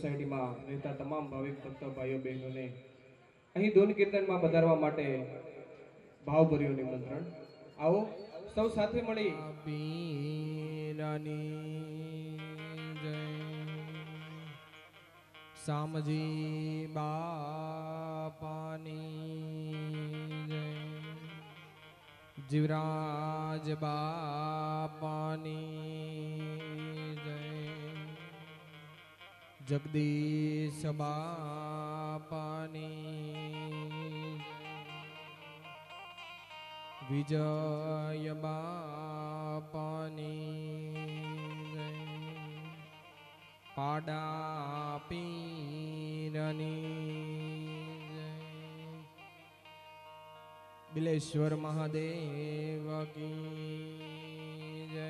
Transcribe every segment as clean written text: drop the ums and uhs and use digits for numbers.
સોસાયટીમાં રહેતા તમામ ભાવિક ભક્તો ભાઈઓ બહેનોને અહીં ધૂન કીર્તનમાં પધારવા માટે ભાવભર્યું નિમંત્રણ. આવો સૌ સાથે મળી પીરાની જય સામજી બાપાની જય જીવરાજ બાપાની જય જગદીશ બાપાની જય વિજય બાપાની જય પાડા પીરની જય બિલેશ્વર મહાદેવ કી જય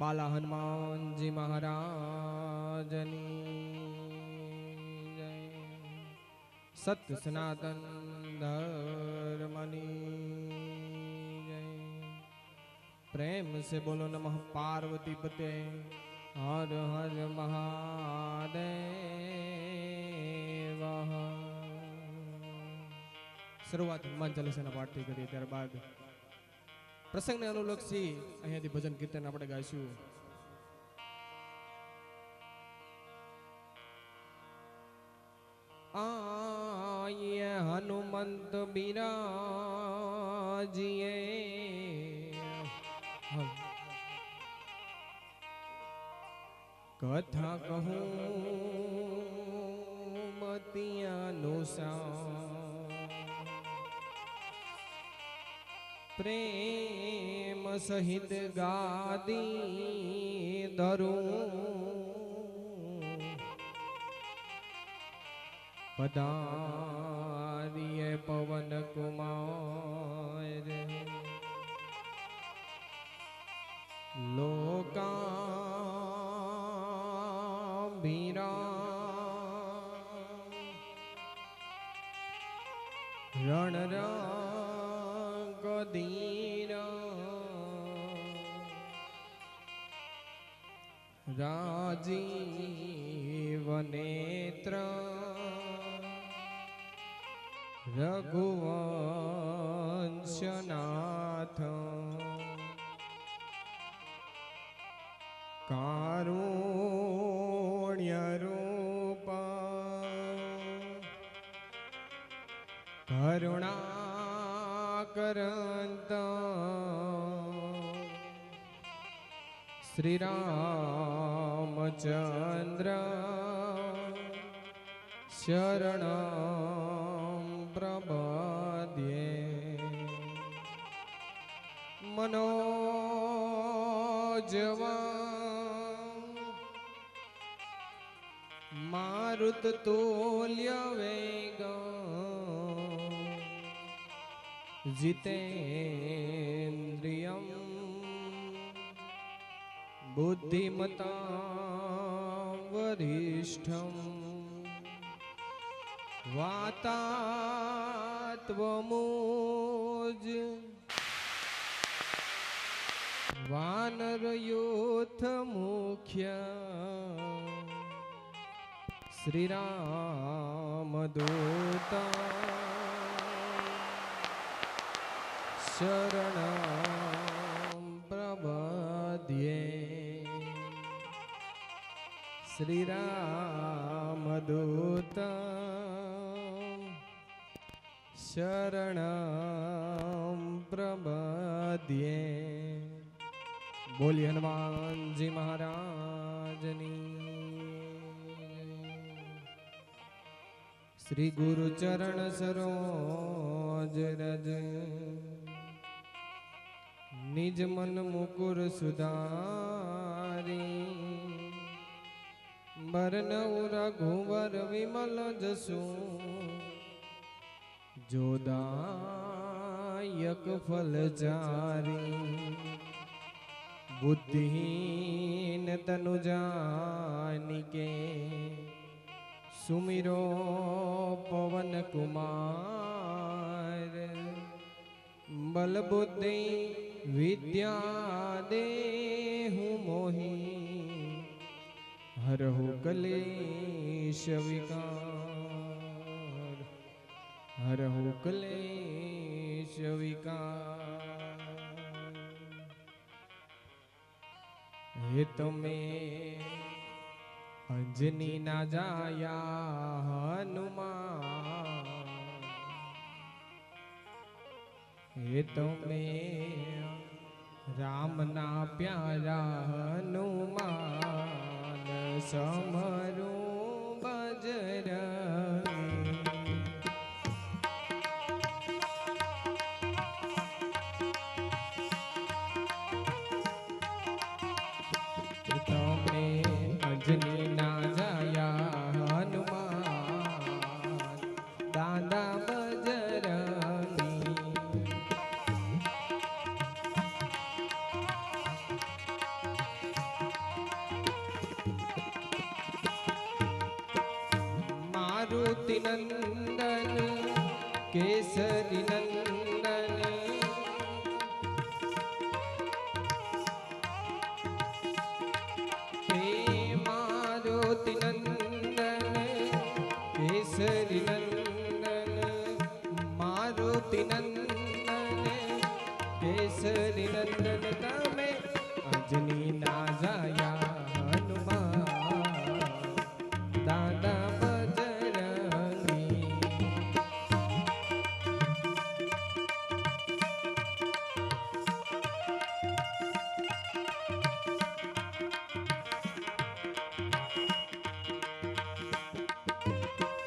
બાલા હનુમાનજી મહારાજની જય સત્ય સનાતન ધર્મની જય प्रेम से बोलो नमः पार्वती पते हर हर महादेव શરૂઆત હનુમાન ચાલીસાના પાઠથી કરીએ ત્યારબાદ પ્રસંગને અનુલક્ષી અહીંયાથી ભજન કીર્તન આપણે ગાઈશું. આયે હનુમંત બિરાજીએ કથા કહું મતિયાનુસાર પ્રેમ સહિત ગાદી ધરું પધારીએ પવન કુમાર રણ રાજીવ નેત્ર રઘુવંશનાથ કારુણ્ય રૂપ કરુણાકરંત શ્રી રામચંદ્ર શરણં પ્રપદ્યે મનોજવં મારુતતુલ્ય વેગં जितेन्द्रियं बुद्धिमतां वरिष्ठं वातात्वमूज वानरयूथ मुख्य श्रीरामदूता शरणं प्रपद्ये श्री रामदूत शरणं प्रपद्ये बोलिए हनुमानजी महाराजनी श्री गुरु चरण सरोज रज निज मन मुकुर सुधारी बरनऊ रघुवर विमल जसु जोदायक फल चारी बुद्धिहीन तनु जानिके सुमिरो पवन कुमार बल बुद्धि विद्या देहु मोहि हरहु कलेश विकार, हरहु कलेश विकार। हे तुम्हें अंजनी ना जाया हनुमान, हे तुम्हें राम ना प्यारा हनुमान, समरू बजरंगी। तुम्हें अंजनी ना जाया हनुमान, दादा बजरंगी। मारुति नंदन केसरी नंदन, हे मारुति नंदन केसरी नंदन, मारुति नंदन केसरी नंदन। तमे अंजनी ना जाया हनुमान, दादा बजरंगी।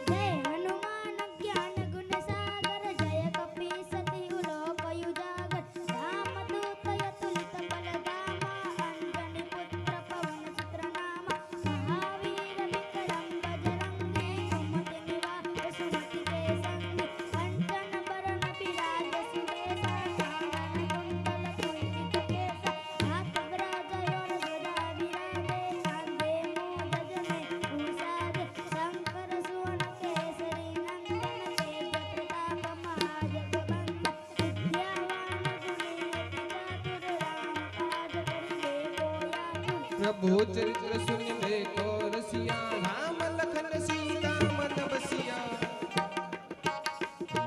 जय हनुमान ज्ञान गुण सागर, जय कपीस तिहु लोक उजागर। रामदूत अतुलित बल धामा, अंजनी पुत्र पवन सुत नामा। महावीर विक्रम बजरंगी, सुमति निवार सुमति के संगी। कंचन बरन बिराज सुबेसा, कानन कुंडल कुंचित केसा। हाथ वज्र और ध्वजा विराजे, कांधे मूँज जनेऊ साजे। शंकर सुवन केसरी नंदन, तेज प्रताप महाजगवंदन। विद्यावान गुणी अति चातुर, राम काज करिबे को आतुर। प्रभु चरित्र सुनिबे को रसिया, राम लखन सीता मन बसिया।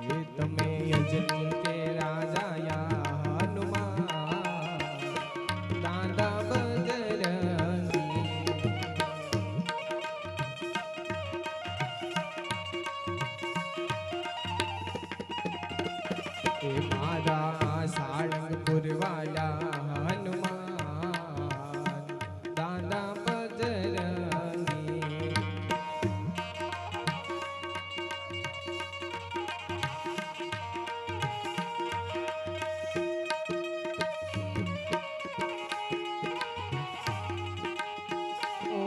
ये तमे अंजनी के राजा या हनुमान, दादा बजरंगी। हे मारा सारंगपुर वाला हनुमान, दादा बजरंगी। ओ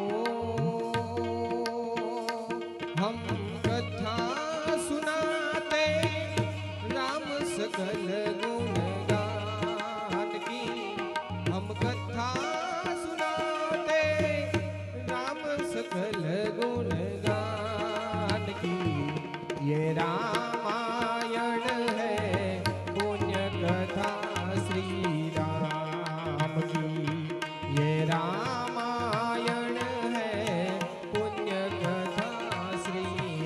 हम कथा सुनाते राम सकल गुण गान की, हम कथा सुनाते राम सकल गुण गान की। ये रामायण है पुण्य कथा श्री राम की, ये रामायण है पुण्य कथा श्री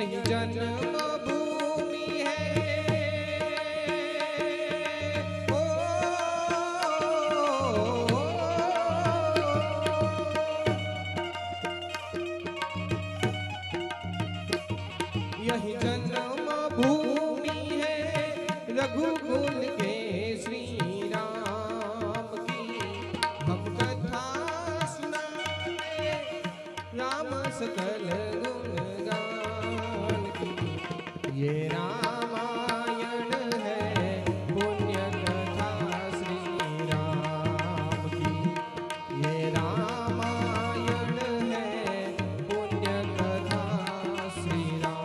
यही जन्म भूमि है ओ, यही जन्म भूमि है रघुकुल के श्री राम की। हम कथा सुनाते राम सकल गुणगान की। ये रामायण है पुण्य कथा श्री राम की। ये रामायण है पुण्य कथा श्री राम।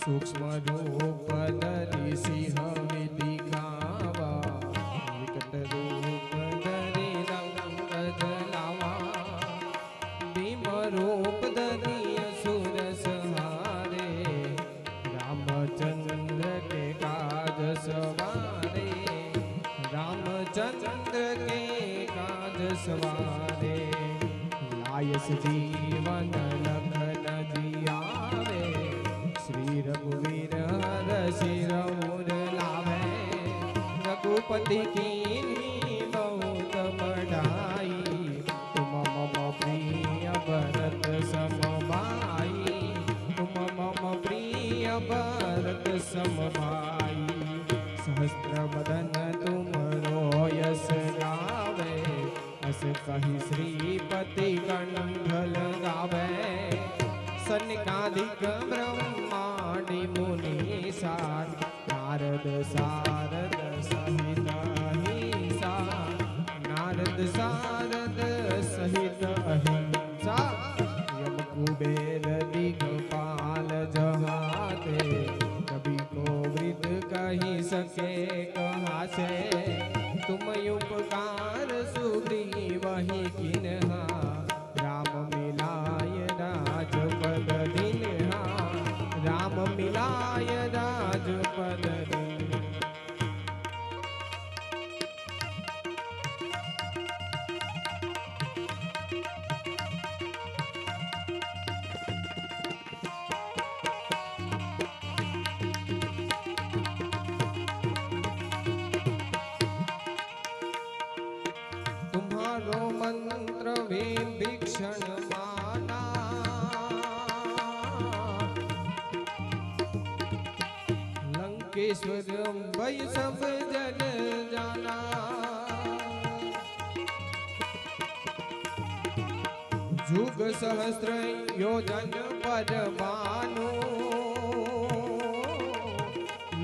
सूक्ष्म रूप धरि सिंह दिखावा, विकट रूप धरि रंग जलावा। भीम रूप धरि असुर संहारे, रामचंद्र के काज सवारे। रामचंद्र के काज सवारे, लायस जीवन लखन जियावे। श्री रघुवीर हर सिर मोर लावे, रघुपति की बहुत बढ़ाई। तुम मम प्रिय भरत सम भाई, तुम मम प्रिय भरत सम भाई। सहस्त्र बदन तुम रोयस गावे, अस कहि श्रीपति कंठ लगावे। सनकादिक ब्रह्मादि मुनीसा, नारद सारद सहित अहिंसा। नारद सारद सहित अहिंसा, यम कुबेर दिगपाल जहाते। कभी को वृद्ध कही सके कहा से, तुम उपकार सुग्रीव वही किन्हा। राम मिलाय राजपद दिन्हा, राम मिलाय राजपद दिन्हा। तुम्हारो मंत्र विभीषण माना, लंकेश्वर भय सब जन जाना। जुग सहस्त्र योजन पर भानु,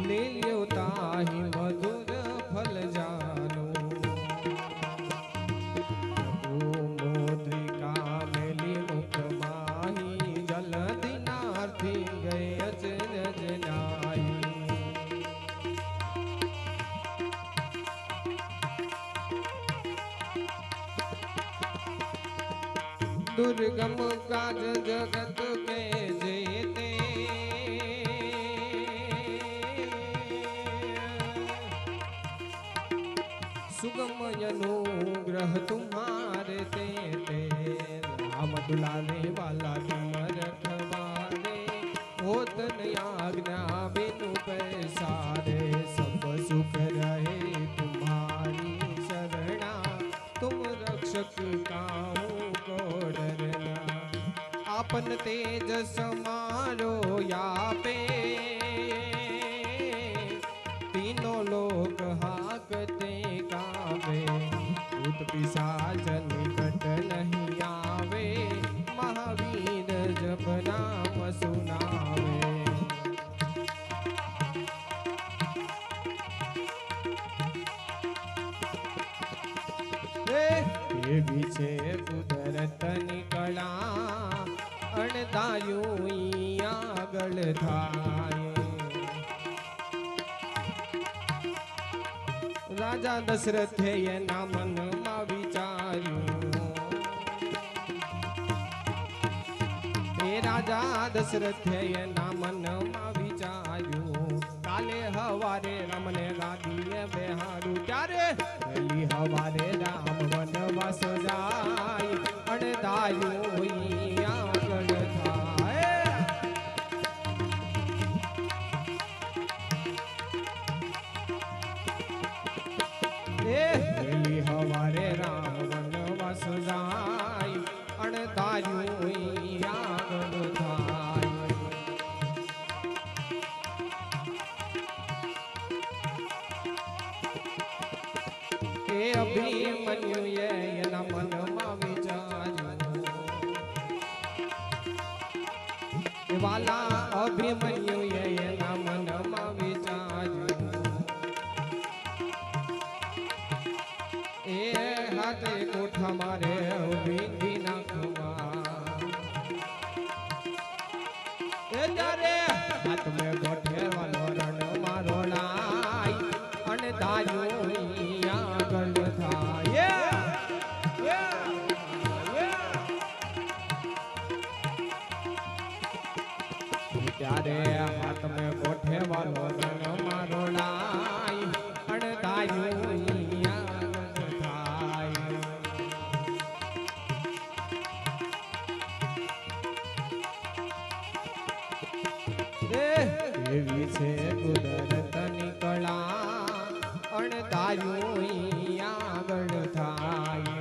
लील्यो ताहि मधुर फल जानो। दुर्गम काज जगत के जेते, सुगम अनुग्रह तुम्हारे तेते। राम दुलारे वाला तुम रखवारे, होत न आज्ञा बिनु पैसारे। सब सुख रहे तुम्हारी शरणा, तुम रक्षक काहू को डरना। आपन तेज समारो यापे, तीनों लोग हाकते कावे। भूत पिशाच निकट नहीं आवे, महावीर जप नाम सुनावे। એવી છે કુદરતની કળા અણધાર્યું ઈ આગળ થાય. રાજા દશરથે એના મનમાં વિચાર્યું, એ રાજા દશરથે એના મનમાં વિચાર્યું, કાલે હવારે રામને ગાદીએ બેહાડું. ત્યારે વહેલી હવારે રામ વનવાસ જાય અણધાર્યું ઈ આગળ થાય. વહેલી હવારે રામ વનવાસ જાય અણધાર્યું ઈ આગળ થાય. એ અભિમન્યુએ એના મનમાં વિચાર્યું, એ વાલા અભિમન્યુએ એના મનમાં વિચાર્યું, એ હાથે કોઠા મારે વીંધી નાખવા. એ ત્યારે હાથ મેં ગોઠેવાનો રણ મારો લાય અને દાયું આગળ થાય. ત્યારે હાથ મેં ગોઠેવાનો રણ મારો લાય અને દાયું એવી છે કુદરતની કળા અણધાર્યું ઈ આગળ થાય.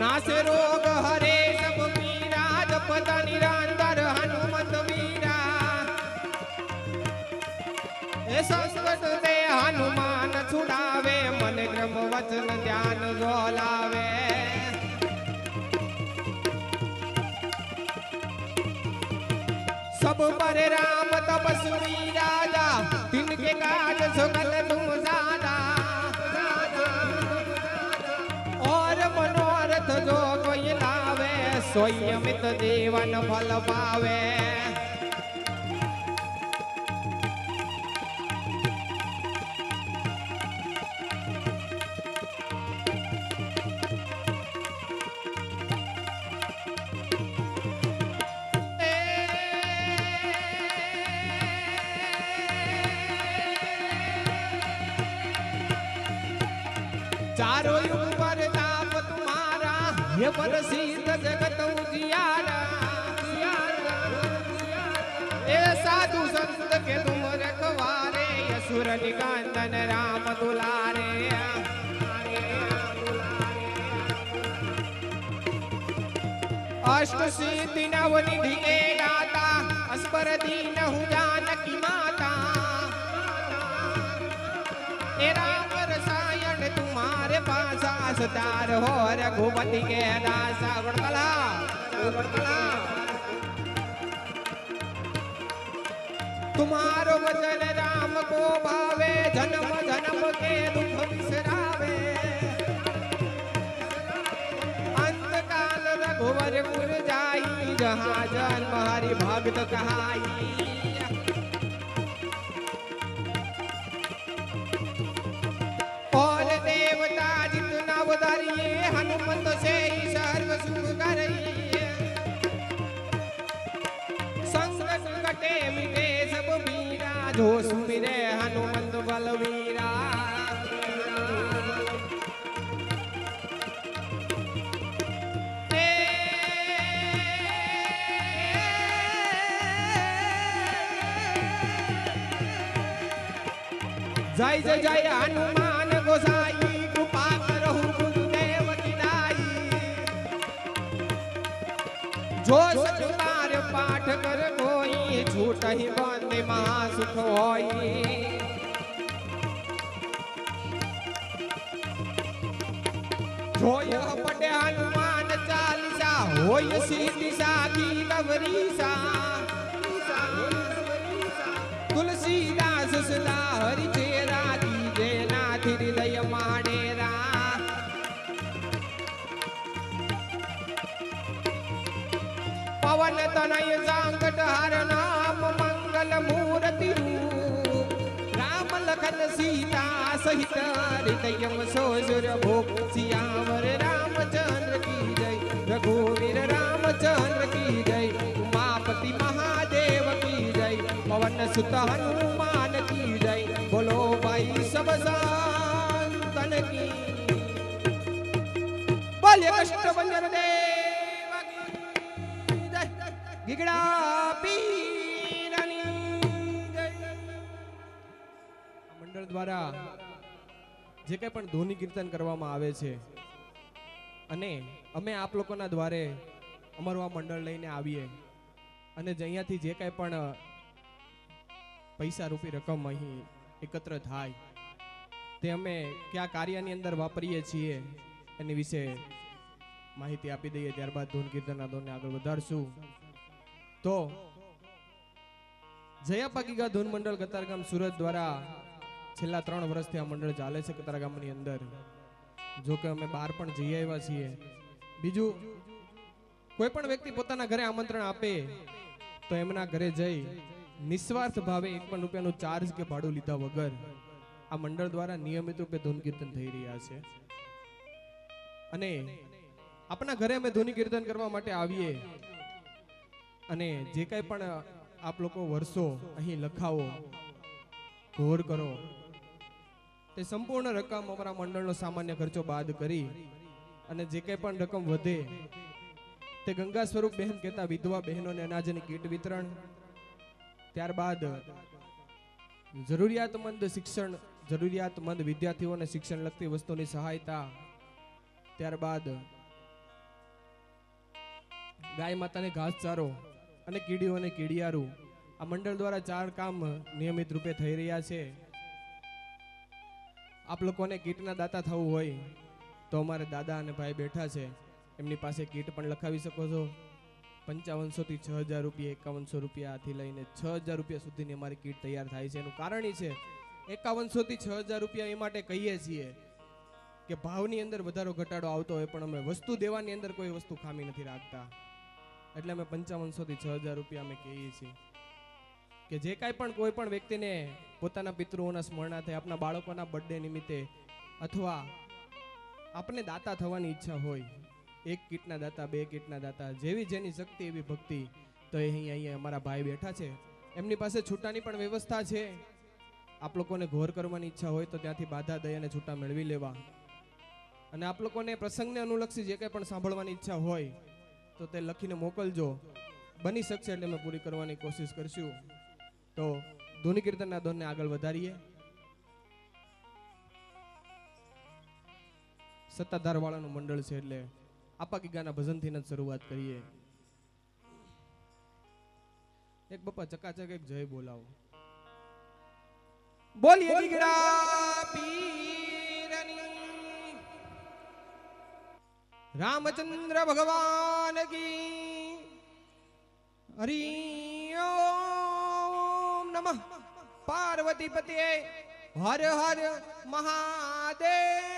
नासे रोग हरे सब पीरा जपता निरंतर हनुमत वीरा. ए संकट दे हनुमान छुड़ावे मन क्रम वचन ध्यान जोलावे. सब पर राम तपस्वी राजा तिनके काज सकल तुम सादा. और मनोरथ जो कोई लावे सोई अमित जीवन फल पावे. चारों युग पर ताप तुम्हारा ये प्रसिद्ध जगत उजियारा. ए साधु संत के तुम रखवारे असुर निकांदन राम दुलारे. अष्ट सिद्धि नव निधि के दाता अस्पर दीन हूँ जानकी माता. ए राम रसायन तुम्हारे पास आसदार हो रघुपति के दासा. वड़कला तुम्हारो वचन राम को भावे जन्म जन्म के दुख बिसरावे. अंत काल रघुवर पुर जाई जहाँ जन्म हरि भक्त कहाई. और देवता जितना उदारिये हनुमत से ही सर्व सुख करइए. संकट कटे मिटे सब मीरा जो सुमिरे हनुमंत बलवीरा. जय जय जय हनुमान गोसाई कृपा करहु गुरुदेव की नाई. જો સચુતાર પાઠ કર કોઈ છૂટહી બંધ મહા સુખ હોય જોય પડે હનુમાન ચાલીસા હોય સીધી સાખી ગવરીસા તુલસીદાસ સદા હરિ ચેરા દીજે નાથ હૃદય માડેરા પવન તનય સાંકટ હર નામ મંગલ મૂર્તિ રૂપ રામ લખન સીતા સહિત હૃદયમ સોસુર ભોગ સિયાવર રામચંદ્ર કી જય રઘુવીર રામચંદ્ર કી જય ઉમાપતિ મહાદેવ કી જય પવન સુત હનુમાન કી જય બોલો ભાઈ સબ સંતન કી બોલે કષ્ટભંજન દેવ કી જય ગીગડા પીરની જય આ મંડળ દ્વારા જે કંઈ પણ ધૂની કીર્તન કરવામાં આવે છે અને અમે આપ લોકોના દ્વારે અમારું આ મંડળ લઈને આવીએ અને અહીંયાથી જે કાંઈ પણ પૈસા રૂપી રકમ અહીં એકત્ર થાય તે અમે કયા કાર્યની અંદર વાપરીએ છીએ એની વિશે માહિતી આપી દઈએ ત્યારબાદ ધૂન કીર્તનના દોરને આગળ વધારશું તો જયાપા ગીગા ધૂન મંડળ કતારગામ સુરત દ્વારા છેલ્લા 3 વર્ષથી આ મંડળ ચાલે છે કતારગામની અંદર જો કે અમે બહાર પણ જઈ આવ્યા છીએ બીજું કોઈ પણ વ્યક્તિ પોતાના ઘરે આમંત્રણ આપે તો એમના ઘરે જઈ નિસ્વાર્થ ભાવે 1 પણ રૂપિયાનું ચાર્જ કે ભાડું લીધા વગર આ મંડળ દ્વારા નિયમિત રૂપે ધૂન કીર્તન થઈ રહ્યા છે અને આપણા ઘરે અમે ધૂન કીર્તન કરવા માટે આવીએ અને જે કંઈ પણ આપ લોકો વર્ષો અહીં લખાવો ઘોર કરો તે સંપૂર્ણ રકમ અમારા મંડળનો સામાન્ય ખર્ચો બાદ કરી અને જે કંઈ પણ રકમ વધે તે ગંગા સ્વરૂપ બહેન કહેતા વિધવા બહેનોને અનાજની કીટ વિતરણ ત્યારબાદ જરૂરિયાતમંદ વિદ્યાર્થીઓને શિક્ષણ લગતી વસ્તુની સહાયતા ત્યારબાદ ગાય માતાને ઘાસચારો અને કીડીઓને કીડિયારું આ મંડળ દ્વારા 4 કામ નિયમિત રૂપે થઈ રહ્યા છે આપ લોકોને કીટના દાતા થવું હોય તો અમારે દાદા અને ભાઈ બેઠા છે એમની પાસે કીટ પણ લખાવી શકો છો 5500 થી 6000 રૂપિયા 5100 રૂપિયાથી લઈને 6000 રૂપિયા સુધીની અમારી કીટ તૈયાર થાય છે એનું કારણ એ છે 5100 થી 6000 રૂપિયા એ માટે કહીએ છીએ કે ભાવની અંદર વધારો ઘટાડો આવતો હોય પણ અમે વસ્તુ દેવાની અંદર કોઈ વસ્તુ ખામી નથી રાખતા એટલે અમે 5500 થી 6000 રૂપિયા અમે કહીએ છીએ કે જે કાંઈ પણ કોઈ પણ વ્યક્તિને પોતાના પિતૃઓના સ્મરણાર્થે આપણા બાળકોના બર્થડે નિમિત્તે અથવા આપને દાતા થવાની ઈચ્છા હોય 1 કીટના દાતા 2 કીટના દાતા જેવી જેની શક્તિ એવી ભક્તિ તો અહીંયા અમારા ભાઈ બેઠા છે એમની પાસે છૂટાની પણ વ્યવસ્થા છે આપ લોકોને ઘોર કરવાની ઈચ્છા હોય તો ત્યાંથી બાધા દઈ અને છૂટા મેળવી લેવા અને આપ લોકોને પ્રસંગને અનુલક્ષી જે કંઈ પણ સાંભળવાની ઈચ્છા હોય તો તે લખીને મોકલજો બની શકશે એટલે અમે પૂરી કરવાની કોશિશ કરશું તો ધૂની કીર્તનના દોરને આગળ વધારીએ સત્તાધાર વાળાનું મંડળ છે એટલે આપા ગીગાના ભજનથી જ શરૂઆત કરીએ એક બપ્પા ચકાચક એક જય બોલાવો બોલીએ ગીગડા પીરની રામચંદ્ર ભગવાન કી હરિ ઓમ નમઃ પાર્વતી પતે હર હર મહાદેવ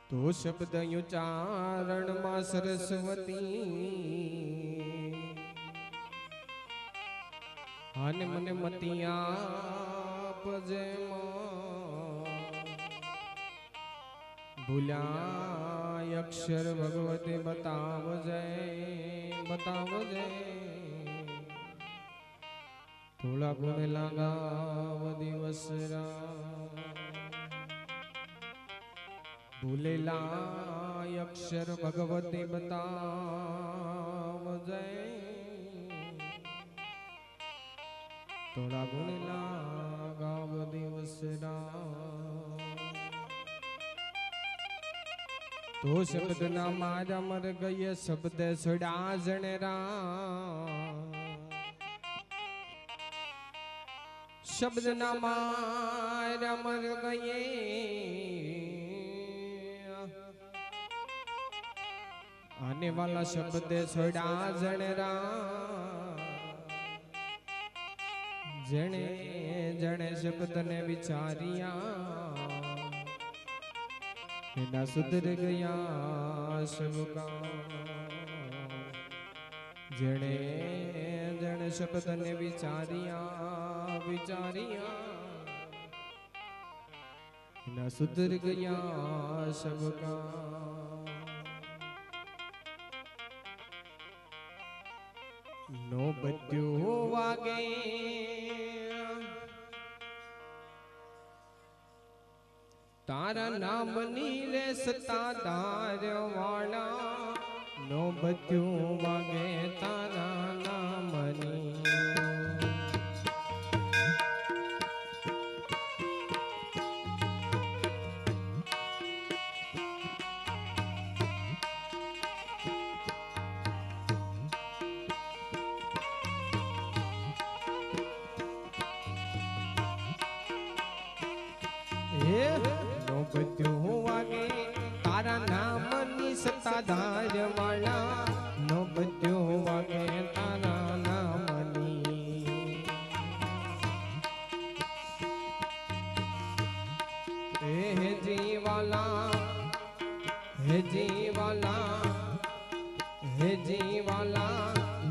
તો શબ્દ ઉચ્ચારણમાં સરસ્વતી અને મને મતી આપજે ભૂલ્યા અક્ષર ભગવતે બતાવજે થોડા ગુણ લાગાવ દિવસ ભૂલેલા અક્ષર ભગવતે બતાવજે થોડા ગુણ લાગાવ દિવસના તો શબ્દ ના મારા મર ગયે શબ્દ સડા જણરા શબ્દ ના મારા મર ગયે आने वाला शब्द सड़ा जणरा जणे जणे शब्द ने विचारिया ना सुधर गया सबका जणे जणे शब्द ने विचारिया विचारिया ना सुधर गया सबका नो बद्यो वागे तारा नाम नीले सतादार वाला नो बद्यो वागे तारा नाम नी नो बद्यो वागे तारा नाम नी सत्ताधार वाला नो बद्यो वागे तारा नाम नी हे जीवाला हे जीवाला हे जीवाला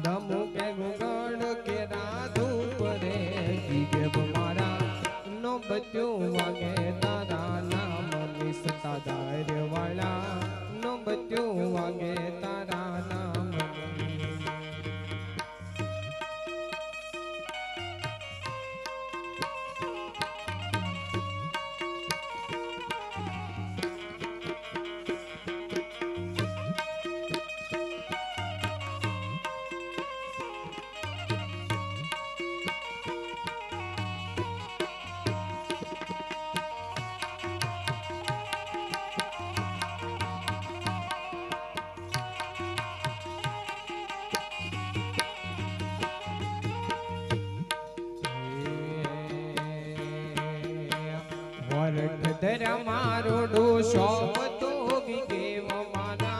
दमु के गुगड़ के राधू परे कीगे मारा नो बद्यो वागे तारा नाम नी सत्ताधार वाला नो बद्यो वागे तारा नाम वरठ धरा मारो डोशो बतो विगे मारा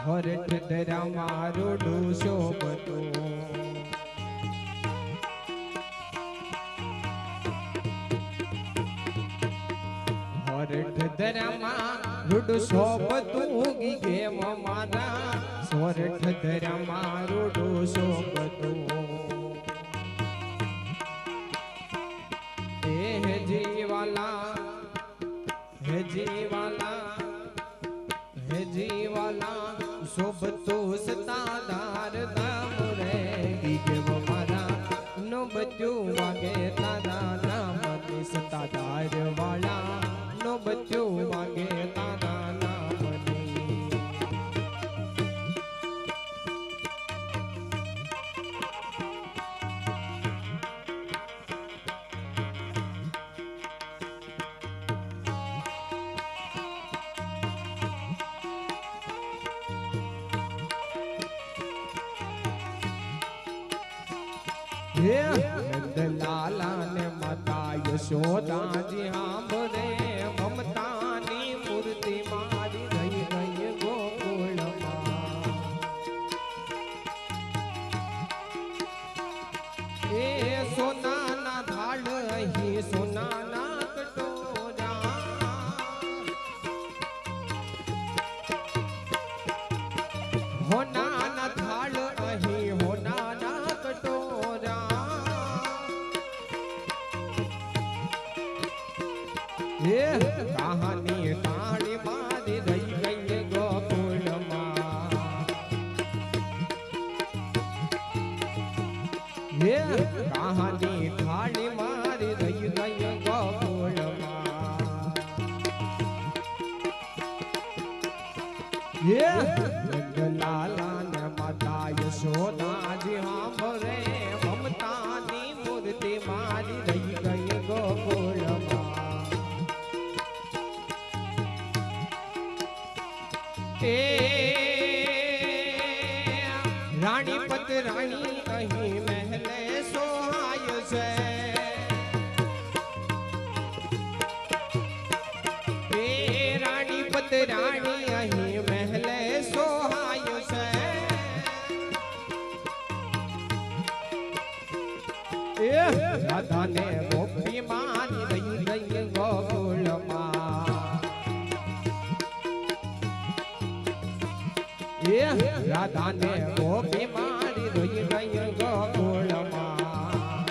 वरठ धरा मारो डोशो बतो वरठ धरा मारो डोशो बतो विगे मारा वरठ धरा मारो डोशो बतो हे जीवाला हे जीवाला शोभतो सताधार दाम रे गीगव मारा नो बच्चो वागे तारा नाम नी सताधार वाला नो बच्चो वागे तारा नाम नी नंद लाला ने माता यशोदा जी हांभरे ममता नी मूर्ति मारी रही गई गोकुल ए सोना ना धाड़ ही सोना ना कटोरा होना ना धाड़ ही होना ना कटोरा ये कहानी कहानी मारी रही गई गोकुल ये कहानी कहानी मारी रही गई गोकुल ये लाला ने माता यशोदा जी हांभरे ममता नी मूर्ति मा રાણી પત રાણી અહીં મહેલે સોહાય છે એ રાણી પત રાણી અહીં મહેલે સોહાય છે એ રાધાને ગોપી મારી રહી ગઈ ગોકુળમાં એ રાધાને ગોપી મારી રહી ગઈ ગોકુળમાં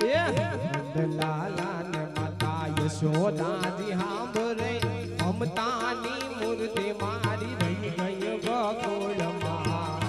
એ નંદલાલા ને માતા યશોદાજી સાંભળે મમતાની મૂર્તિ મારી રહી ગઈ ગોકુળમાં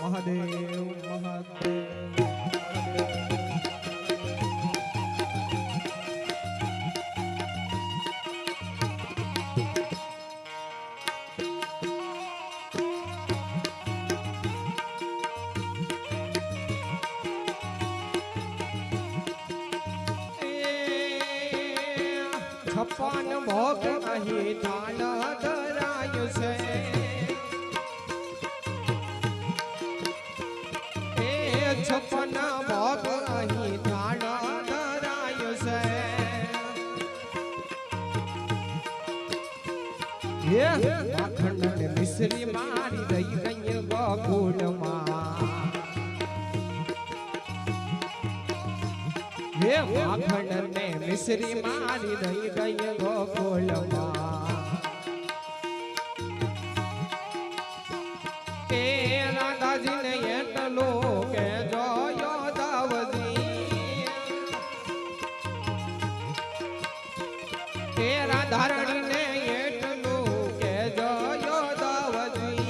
મહાદેવ મહાદેવ છપ્પન ભોગ અહીં દાન ધરાયું છે એ છપ્પન ભોગ અહીં દાન ધરાયું છે એ માખણ ને મિશ્રી મારી રહી ગઈ ગોકુળમાં હે માખણ ને મિશ્રી મારી રહી ગઈ ગોકુળમાં એ રાધાજી ને એટલો કે જોયો દાવજી એ રાધારણી ને એટલું કે જોયો દાવજી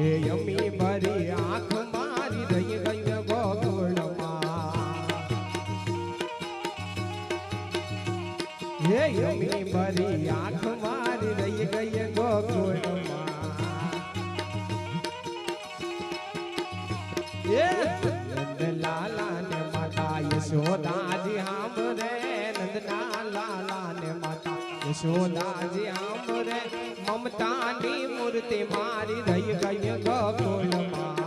એ યમી ભરી આંખ મારી રહી ગઈ ગોકુળમાં હે યમી ભરી આંખ મારી રહી ગઈ ગોકુળમાં એ નંદલાલા ને માતા યશોદાજી સાંભળે નંદના લાલા ને માતા યશોદાજી સાંભળે મમતાની મૂર્તિ મારી રહી ગઈ ગોકુળમાં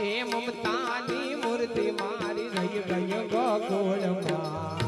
એ મમતાની મૂર્તિ મારી રહી ગઈ ગોકુળમાં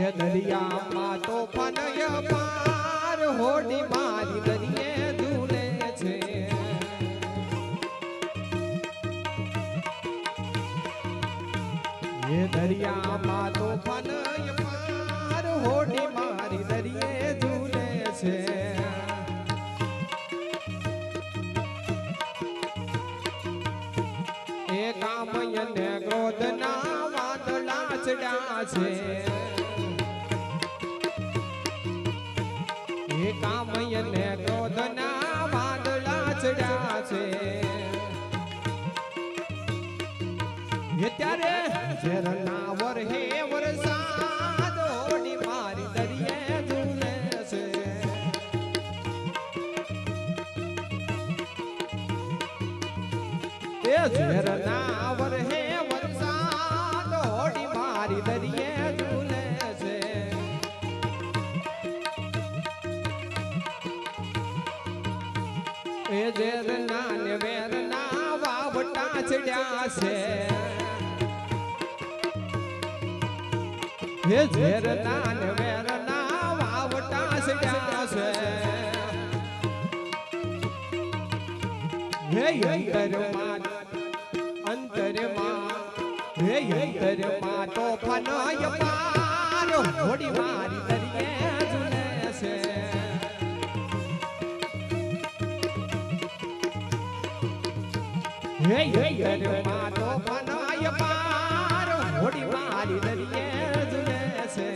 એ દરિયામાં તો ફનય પાર હોડી મારી દરિયે ઝૂલે છે એ દરિયામાં તો ફનય પાર હોડી મારી દરિયે ઝૂલે છે એ કામય ને ક્રોધના વાદળા ચડ્યા છે એ કામય ને ક્રોધના વાદળા ચડ્યા છે એ ત્યારે ઝેરના વરહે વરસાદ હોડી મારી દરિયે ઝૂલે છે એ ઝેરના વરહે વરસાદ હોડી મારી દરિયે ઝૂલે છે એ ઝેરના ને વેરના વાવટા ચડ્યા છે હે ઝેરના ને વેરના વાવટા ચડ્યા છે હે અંતરમાં તો ફનય પાર હોડી મારી દરિયે ઝૂલે છે હે અંતરમાં તો ફનય પાર હોડી મારી દરિયે ઝૂલે છે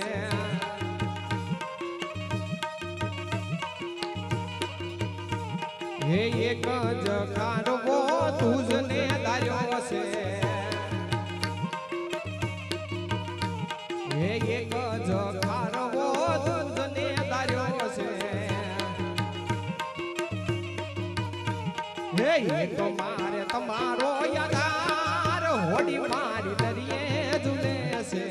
હે એક જ કારવો તુજને દાર્યો છે હે એક જ કારવો તુજને દાર્યો છે હે એક મારે તમારો યાદાર હોડી મારી દરિયે ઝૂલે છે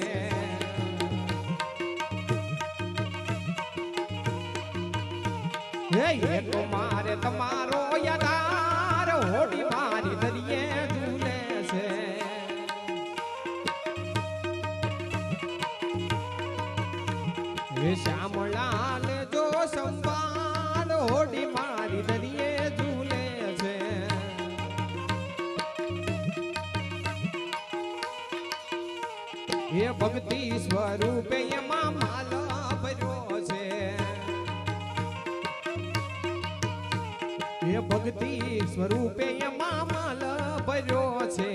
હે એક મારે તમારો યાદાર હોડી મારી દરિયે ઝૂલે છે હે શ્યામલાલ જો સંભાળ હોડી મારી દરિયે ઝૂલે છે હે ભક્તિ સ્વરૂપે એમાં માલ ભર્યો છે એ ભક્તિ સ્વરૂપે એમાં માલ ભર્યો છે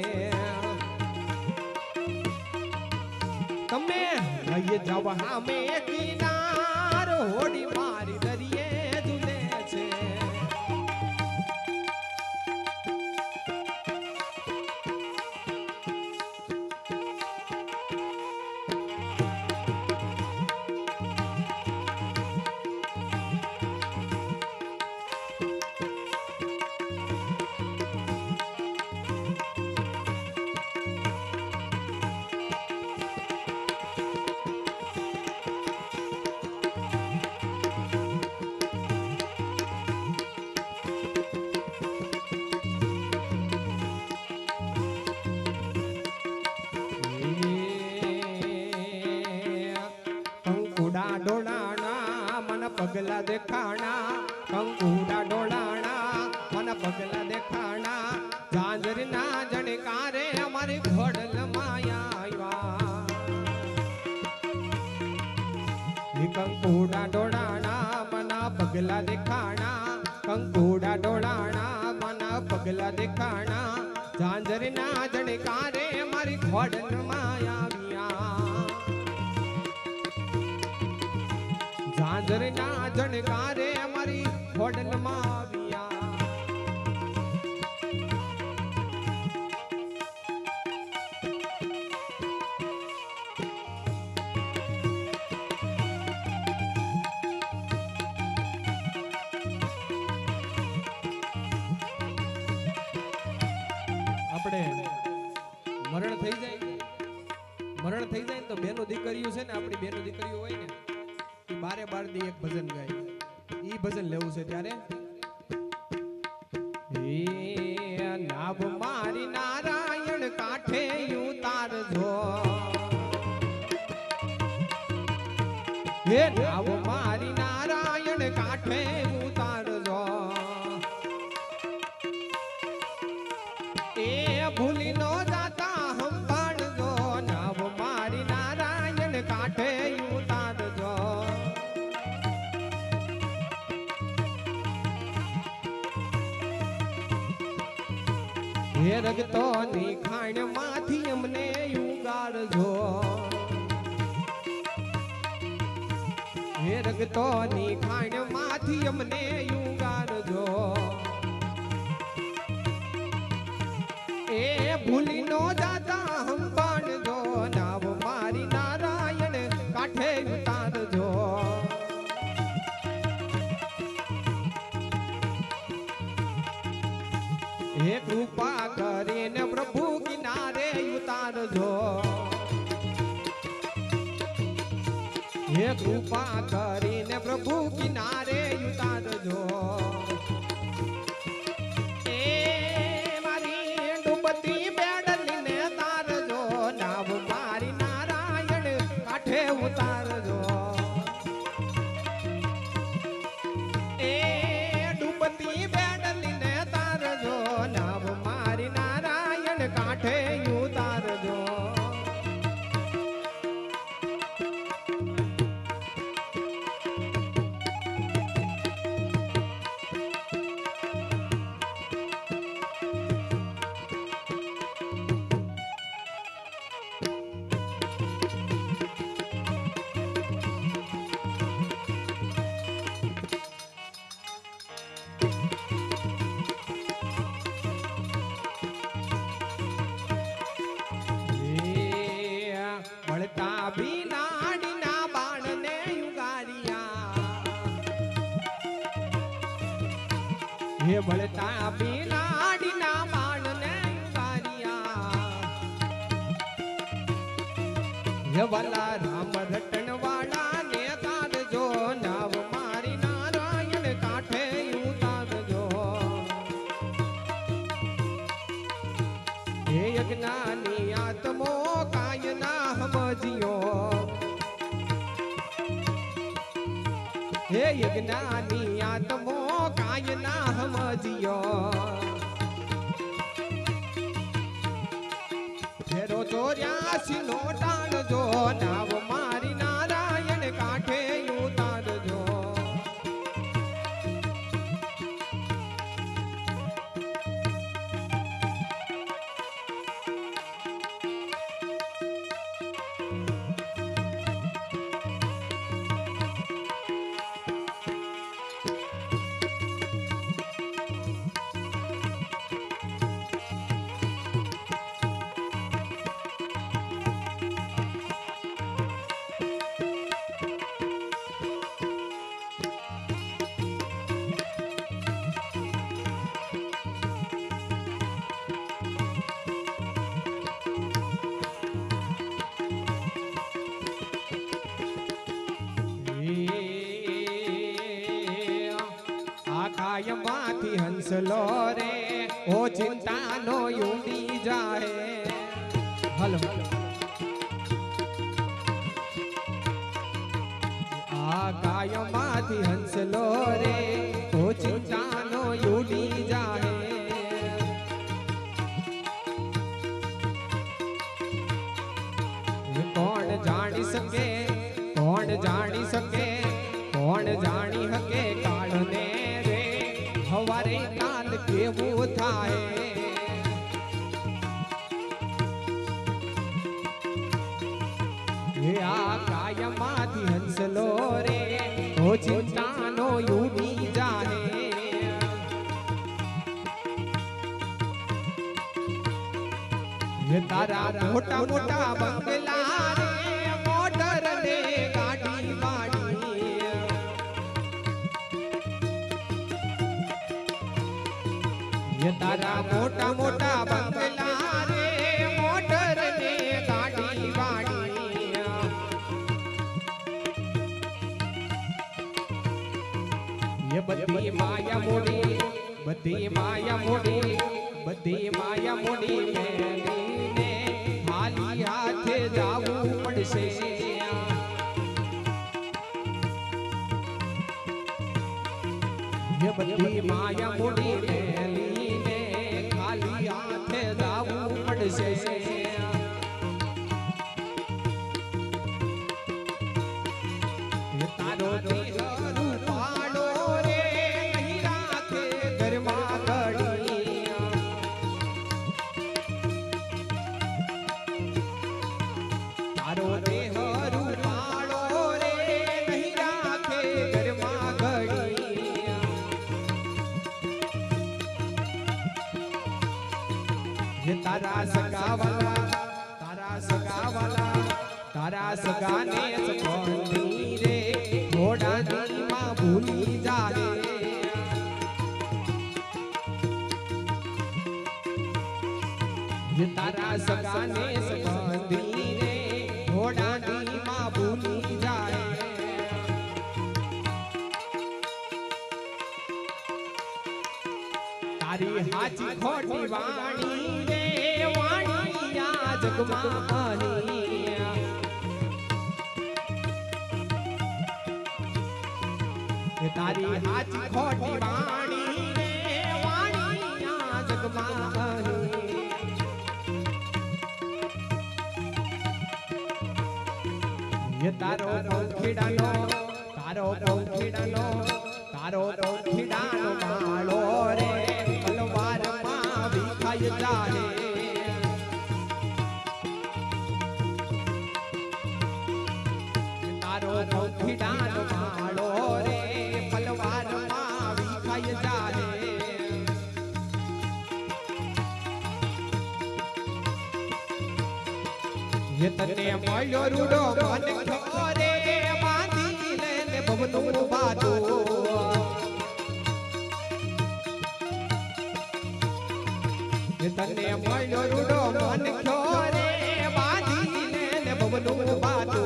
તમે લઈ જાવ હામે કિનાર હોડી મારી દરિયે ઝૂલે છે કંકુડા ડોળાણા મન પગલા દેખાણા કંકુડા ડોળાણા મન પગલા દેખાણા ઝાંઝરના જણકારે અમારી ઘોડલ માયા આવ્યા કંકુડા ડોળાણા મન પગલા દેખાણા કંકુડા ડોળાણા મન પગલા દેખાણા ઝાંઝરના જણકારે અમારી ઘોડલ માયા આવ્યા ઝાંઝરના જણકારે અમારી ખોડલમાં આવ્યા આપણે મરણ થઈ જાય ને તો બેનો દીકરીઓ છે ને આપણી બેનો દીકરીઓ હોય ને બારે બાર દી એક ભજન ગાય ઈ ભજન લેવું છે ત્યારે એ નાભ મારી નારાયણ કાંઠે ઉતારજો હે નાવ મારી નારાયણ કાંઠે ઉતારજો એ ભૂલી નો જાતા હંભાળજો નાવ મારી નારાયણ કાંઠે ઉતારજો હે રગતો ની ખાણ માંથી અમને ઉગાડજો હે રગતો ની ખાણ માંથી અમને ઉગાડજો એ ભૂલી નો જાતા હંભાળજો નાવ મારી નારાયણ કાંઠે ઉતારજો હે કૃપા કરીને પ્રભુ કિનારે ઉતારજો હે કૃપા કરીને પ્રભુ કિનારે ઉતારજો એ મારી ડૂબતી બેડલીને તારજો નાવ મારી નારાયણ કાંઠે ઉતારજો એ ડૂબતી બેડલીને તારજો નાવ મારી નારાયણ કાંઠે ઉતારજો વળતા બિલાડીના બાણને ઉગાડ્યા હે વળતા બિલાડીના બાણને ઉગાડ્યા હે વાલા રામ રટણ વાળા ને તારજો નાવ મારી નારાયણ કાંઠે ઉતારજો હે અજ્ઞાની આત્મો કાય ના સમજ્યો હે અજ્ઞાની આત્મો કાય ના સમજ્યો ફેરો 84 નો ટાળજો નાવ મારી નારાયણ કાંઠે ઉતારજો આકાયમાંથી હંસલો રે ઓ ચિંતાનો ઉડી જાય હલો આકાયમાંથી હંસલો રે ઓ ચિંતાનો ઉડી જાય કોણ જાણી શકે કોણ જાણી શકે કોણ જાણી શકે કાળને રે હવારે કાલ કેવું થાય હે આ કાયમાંથી હંસલો રે ઓ ચિંતાનો ઉડી જાય હે તારા મોટા મોટા બંગલા રે મોટર ને ગાડી વાડી હે તારા મોટા મોટા બંગલા રે મોટર ને ગાડી વાડી ये बद्दी माया मोड़ी बद्दी माया मोड़ी बद्दी माया मोड़ी मेलीने खाली हाथे जावू पड़शे ये बધી માયા મૂડી લઈને ખાલી હાથે જાવું પડશે તારો દેહ રૂપાળો રે નહીં રાખે ઘરમાં ઘડી તારો દેહ રૂપાળો રે નહીં રાખે ઘરમાં ઘડી ये तारा सगाने सपनी रे घोड़ा दी मां भूली जा रे ये तारा सगाने सपनी रे घोड़ा दी मां भूली जाए तारी हाची खोटी वाणी रे वाणी या जगमा पानी तारी हाची खोटी वाणी रे वाणी या जगमा पानी ये तारो पंखीडानो माळो रे तलवार માં વિખાય જાહે તારો પંખીડાનો માળો રે તલવાર માં વિખાય જાહે ये तने મળ્યો રૂડો મન ખોરે બાંધી લે ભવનું બાદો ये तने મળ્યો રૂડો મન ખોરે બાંધી લે ભવનું બાદો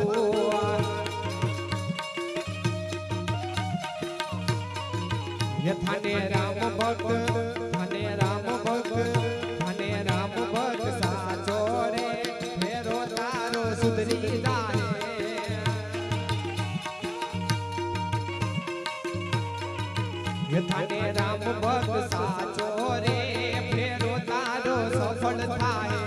ये थाने राम भक्त साचो रे फेरो तारो सुधरी जाए ये थाने राम भक्त साचो रे फेरो तारो सफल थाए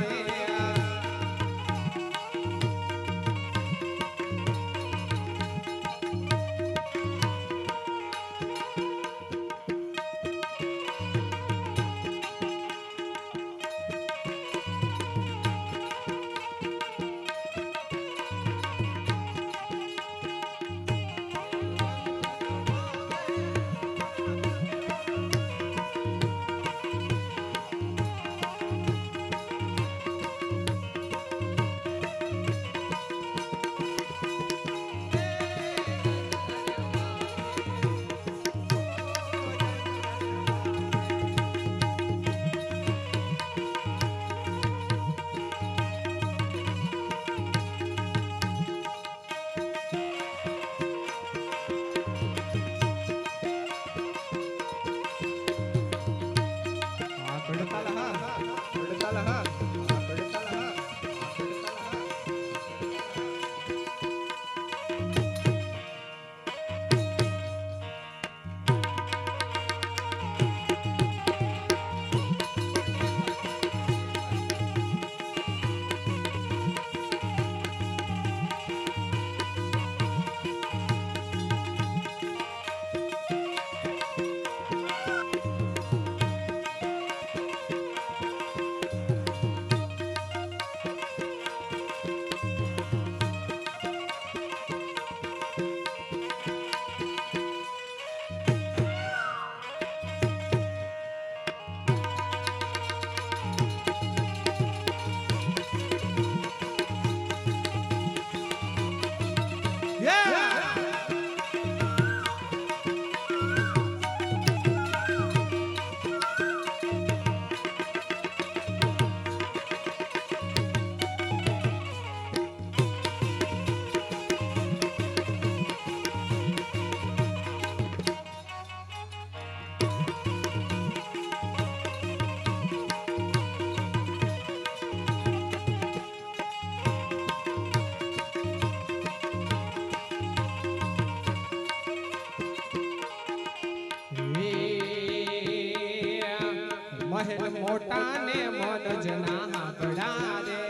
મહેલ મોટા ને મન જના હાકડા રે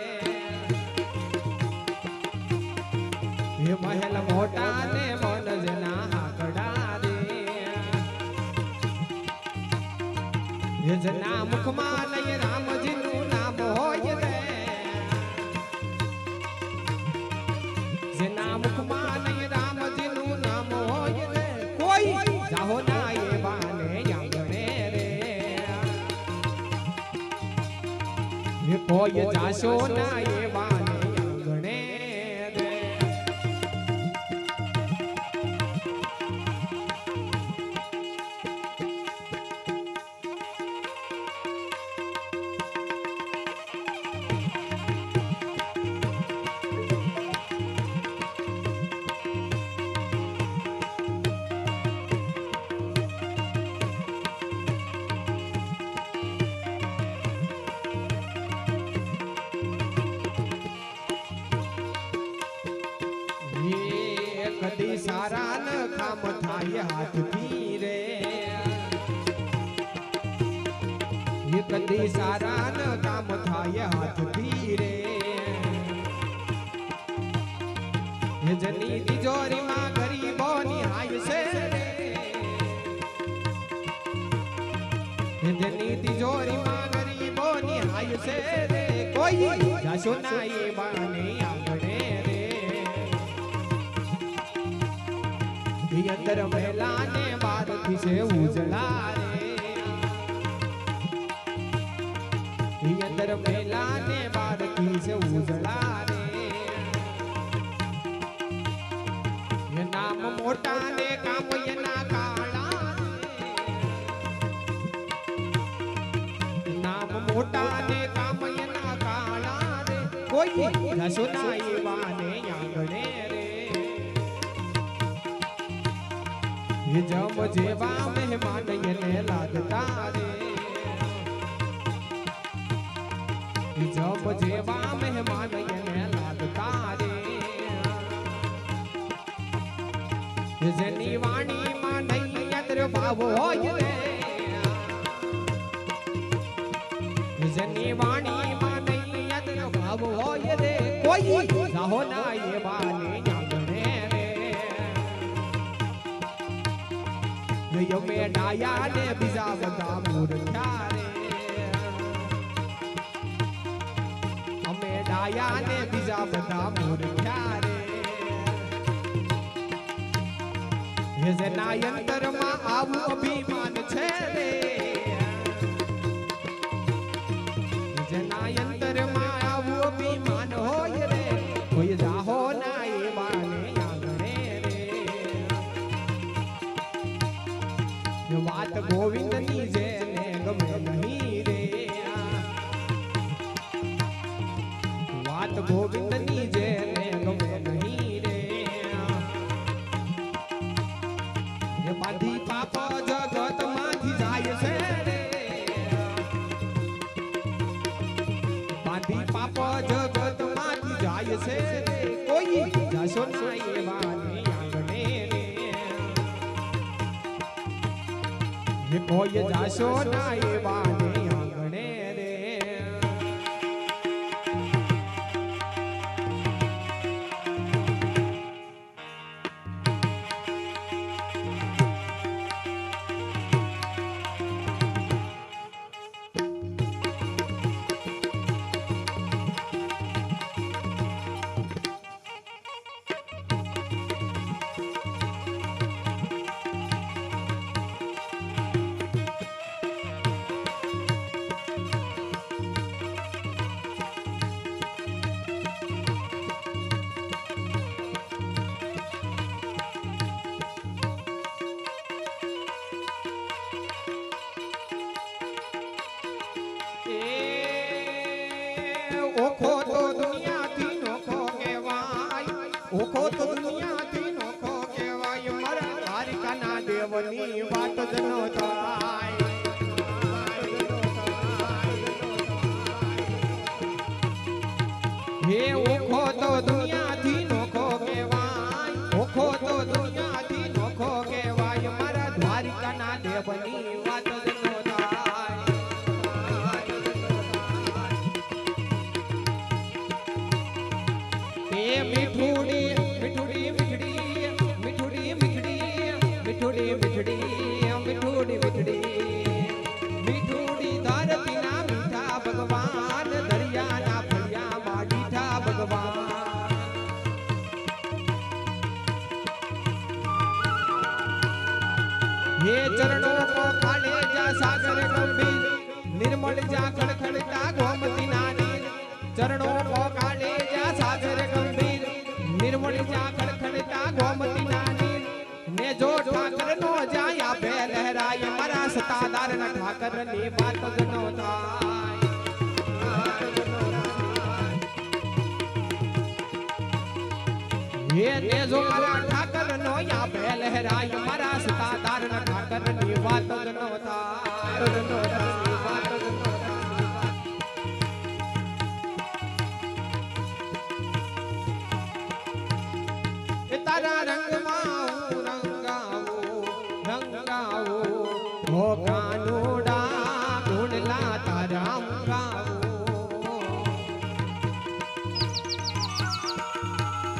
હે મહેલ મોટા ને મન જના હાકડા રે હે જના મુખમાં નહીં રામજીનું નામ હોય રે જેના મુખમાં નહીં રામજીનું નામ હોય રે કોઈ જાહો ના એ બાને આંગણે રે હે કોઈ જાશો ના એ બાને આંગણે રે કદી સારા ન કામ થાય હાથથી રે એ કદી સારા ન કામ થાય હાથથી રે એ જની તિજોરીમાં ગરીબોની હાય છે રે એ જની તિજોરીમાં ગરીબોની હાય છે રે કોઈ જાશો ના એ બાને આંગણે રે અંદર મહિલા ને બાર થી છે ઉજળા રે અંદર મહિલા ને બાર થી છે ઉજળા રે એ નામ મોટા ને કામ એના કાળા રે નામ મોટા ને કામ એના કાળા રે કોઈ રસો ના એવા ને આંગણે રે ये जम जेवा मेहमान ये लागता रे ये जम जेवा मेहमान ये लागता रे ये जनी वाणी માં નહીં યત્ર ભાવ હોય રે ये जनी वाणी માં નહીં યત્ર ભાવ હોય રે કોઈ જાહો ના એ બાને અમે ડાયા ને બીજા બધા મૂર્ખ્યા રે અમે ડાયા ને બીજા બધા મૂર્ખ્યા રે હે જેના અંતરમાં આવું અભિમાન છે રે જેના અંતરમાં આવું અભિમાન હોય રે કોઈ જાહો ના એ બાને વાત ગોવિંદ ની જેને ગમે નહીં રે વાત ગોવિંદ ની જેને ગમે નહીં રે એ બાધી પાપ જગત માંથી જાય છે રે બાધી પાપ જગત માંથી જાય છે રે કોઈ જાશો ના એવા ને આંગણે રે કોઈ જાશો ના એવા ને આંગણે રે ઓખો તો દુનિયાથી નોખો કહેવાય ઓખો તો દુનિયાથી નોખો કહેવાય મારા દ્વારિકાના દેવની વાત જ ન થાય હે ઓખો તો દુનિયાથી નોખો કહેવાય ઓખો તો દુનિયાથી નોખો કહેવાય મારા દ્વારિકાના દેવની વાત જ ન થાય હે ચરણો કો ખાલે જા સાગર ગંભીર નિર્મળ જા ખડખડતા ગોમતી નાની ચરણો કો ખાલે જા સાગર ગંભીર નિર્મળ જા ખડખડતા ગોમતી નાની ને જો ઠાકર નો જાય આપે લહેરાય મારા સતાદાર ના ઠાકર ની વાત જ નો થાય હે ને જો મારા ઠાકર નો આપે લહેરાય મારા સતાદાર ના ઠાકર ની વાત જ નો થાય તારા રંગમાં હું રંગાવું હો કાનુડા ગુણલા તારા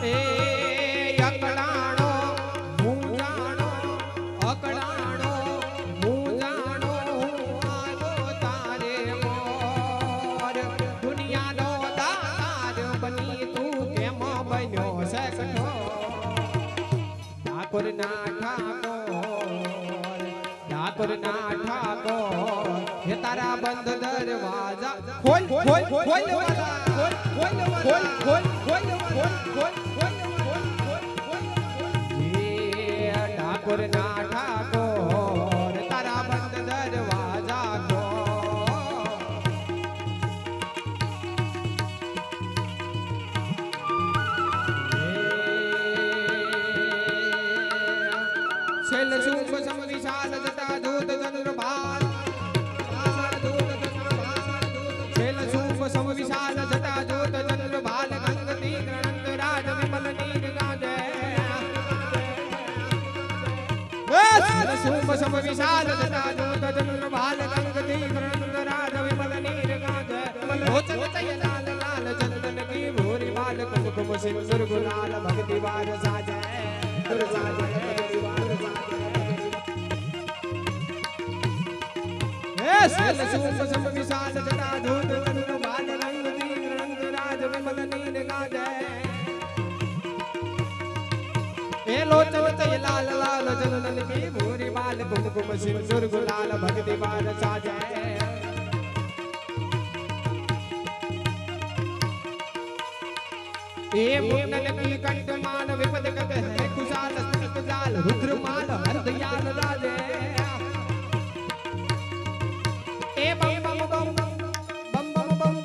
એ અકડાણો હું જાણો અકડાણો હું જાણો આલો તારે મોર દુનિયાનો દાતાર બની તું કેમ બન્યો શકતો ઠાકોર ના ઠાકોર હે તારા બંધ દરવાજા ખોલ ખોલ ખોલ ઠાકોર ના ઠાકોર તારા બંધ દરવાજા શૈલ શુંભ સમ વિશાલ જટા દૂત ચંદ્રભાલ શૈલ શુંભ સમ વિશાલ જટા દૂત ચંદ્રભાલ ગંગતી ગ્રણંત રાજ વિમલ નીર ગાજે શૈલ શુંભ સમ વિશાલ જટા દૂત ચંદ્રભાલ ગંગતી ગ્રણંત રાજ વિમલ નીર ગાજે લોચન ચય લાલ લાલ ચંદન કી ભૂરી બાલ કુમકુમ સિંદૂર ગુલાલ ભક્તિ વાર સાજે શૈલ શુંભ સમ વિશાલ જટા ધૂત ચંદ્ર બાલ રંગતી ગ્રંથ રાજ વિમલ નીર ગાજે એ લોચન ચય લાલ લાલ ચંદન કી ભૂરી બાલ કુમકુમ સિંદૂર ગુલાલ ભક્તિ વાર સાજે ए मुंडन की कंठमान विपद कट है कुशाल जाल रुद्रमाल हरदयाल राजे ए बम बम बम बम बम बम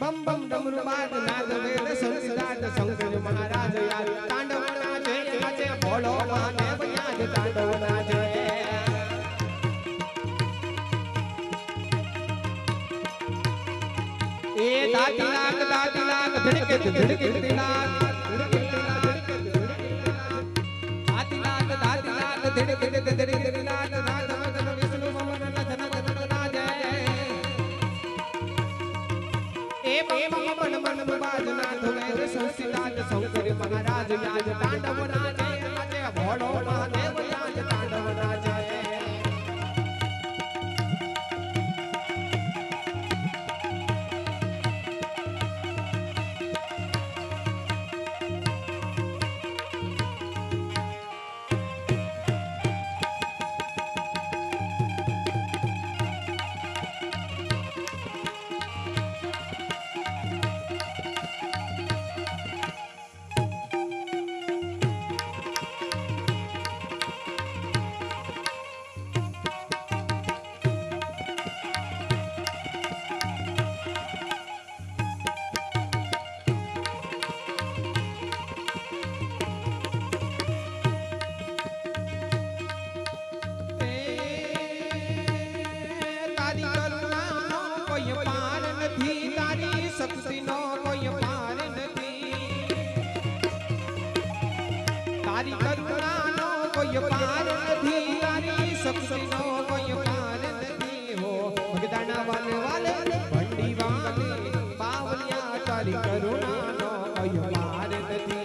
बम बम डमरू बाज नाद वेद संसिदात शंकर महाराज याद तांडव नाचे नाचे भोलो महादेव याद तांडव नाचे ए दाती लाख धड़के धड़के दिलाक दाती लाख धड़के धड़के दिलाक राधा मदन विष्णु ममन लखन मदन राजे ए बम बम बन बाजना धुवेद संसिदात शंकर महाराज याद तांडव नाचे नाचे भोलो महादेव याद तांडव नाचे શક્તિનો કોઈ પાર નથી હો ભગદાના વાલે વાલે ભંડી વાલે બાવલિયા તારી કરુણાનો કોઈ પાર નથી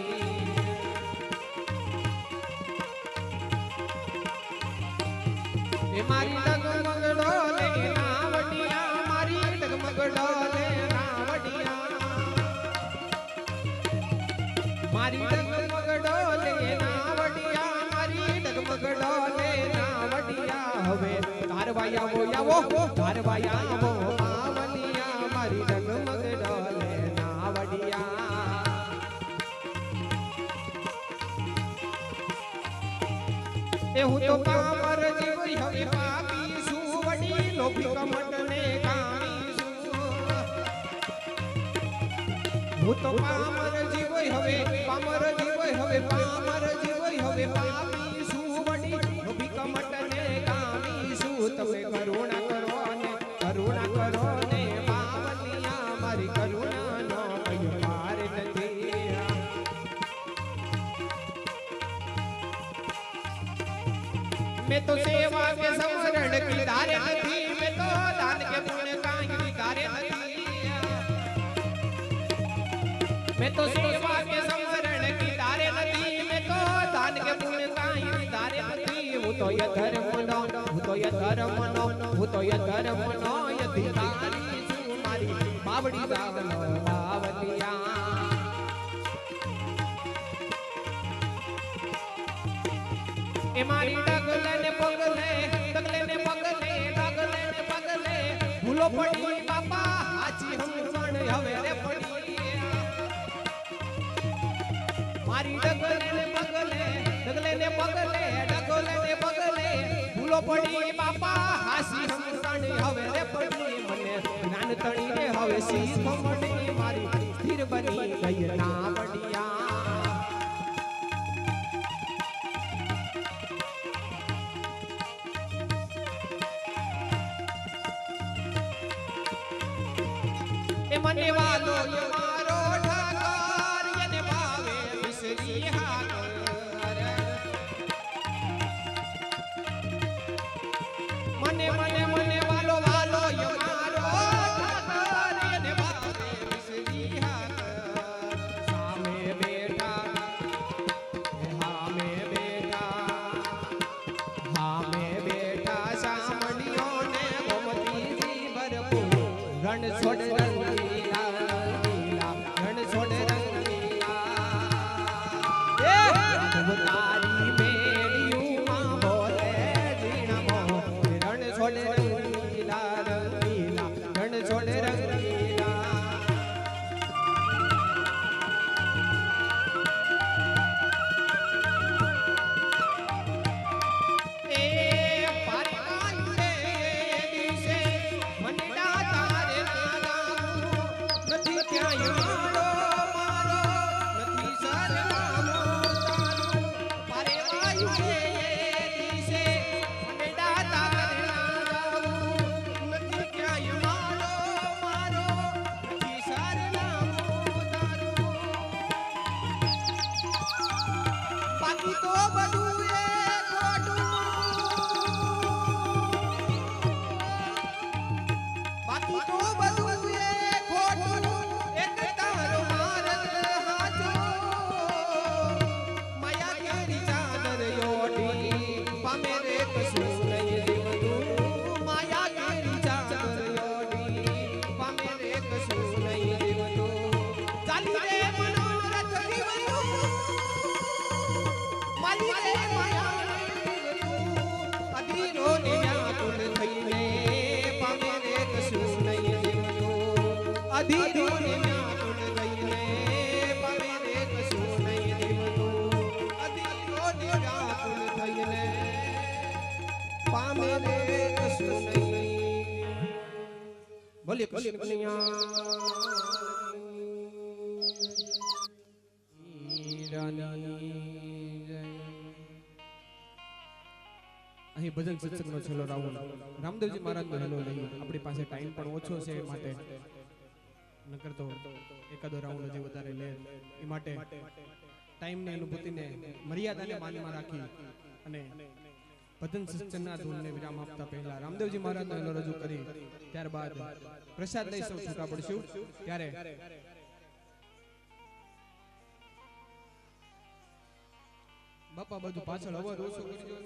એ મારી ડગમગ ડોલે નાવડિયા મારી ડગમગ ડોલે નાવડિયા મારી ડગમગ ડોલે નાવડિયા મારી ડગમગ ડોલે નાવડિયા હવે તારવાયા આવો તારવાયા આવો બાવલિયા મારી ડગમગ ડોલે નાવડિયા એ હું તો પામર જીવી હવે પાપી છું વડી લોભી કમટને કામી છું હું તો પામર જીવી હવે પામર જીવી હવે પામર જીવી હવે પાપી છું વડી લોભી કમટને કામી છું તમે કરુણા કરો ને બાવલિયા મારી કરુણાનો કયો પાર નથી मैं तो सेवा के समरण की धारे नहीं मैं तो दान के पुण्य कांग की धारे नहीं मैं तो सेवा के समरण की धारे नहीं मैं तो दान के पुण्य कांग की धारे नहीं वो तो ये धर्म नो वो तो ये धर्म नो वो तो ये धर्म नो ये धिकारी तुम्हारी बावड़ी दावलो बावलिया ए मारी डगले ने पगले भूलो पड़ी बापा आजी हम पण हवे रे पड़ी मारी डगले ने पगले भूलो पड़ी बापा हासी हम पण हवे रे पड़ी मने ज्ञान तणी रे हवे सीख मणी मारी स्थिर बनी गई ना बढ़िया मने वालो ये मारो ठाकर ये भावे बिसरी हाकर मने वालो ये मारो ठाकर ये भावे बिसरी हाकर सामे बेटा सामणियों ने गोमती जी भरपूर रण छोड़ बोलिए कृष्ण कन्हैया અહીં ભજન સત્સંગનો છેલ્લો રાઉન્ડ રામદેવજી મહારાજનો હેલો લઈએ આપણી પાસે ટાઈમ પણ ઓછો છે એ માટે નકર તો એકાદો રાઉન્ડ હજી વધારે લે એ માટે ટાઈમની અનુભૂતિને મર્યાદાને માનમાં રાખી અને ભજન સિસ્ટમના ધૂનને વિરામ આપતા પહેલા રામદેવજી મહારાજનો એનો રજૂ કરી ત્યારબાદ પ્રસાદ લઈ સૌ છૂટા પડશું. ત્યારે બાપા બધું પાછળ અવાજ ઓછો કરજો.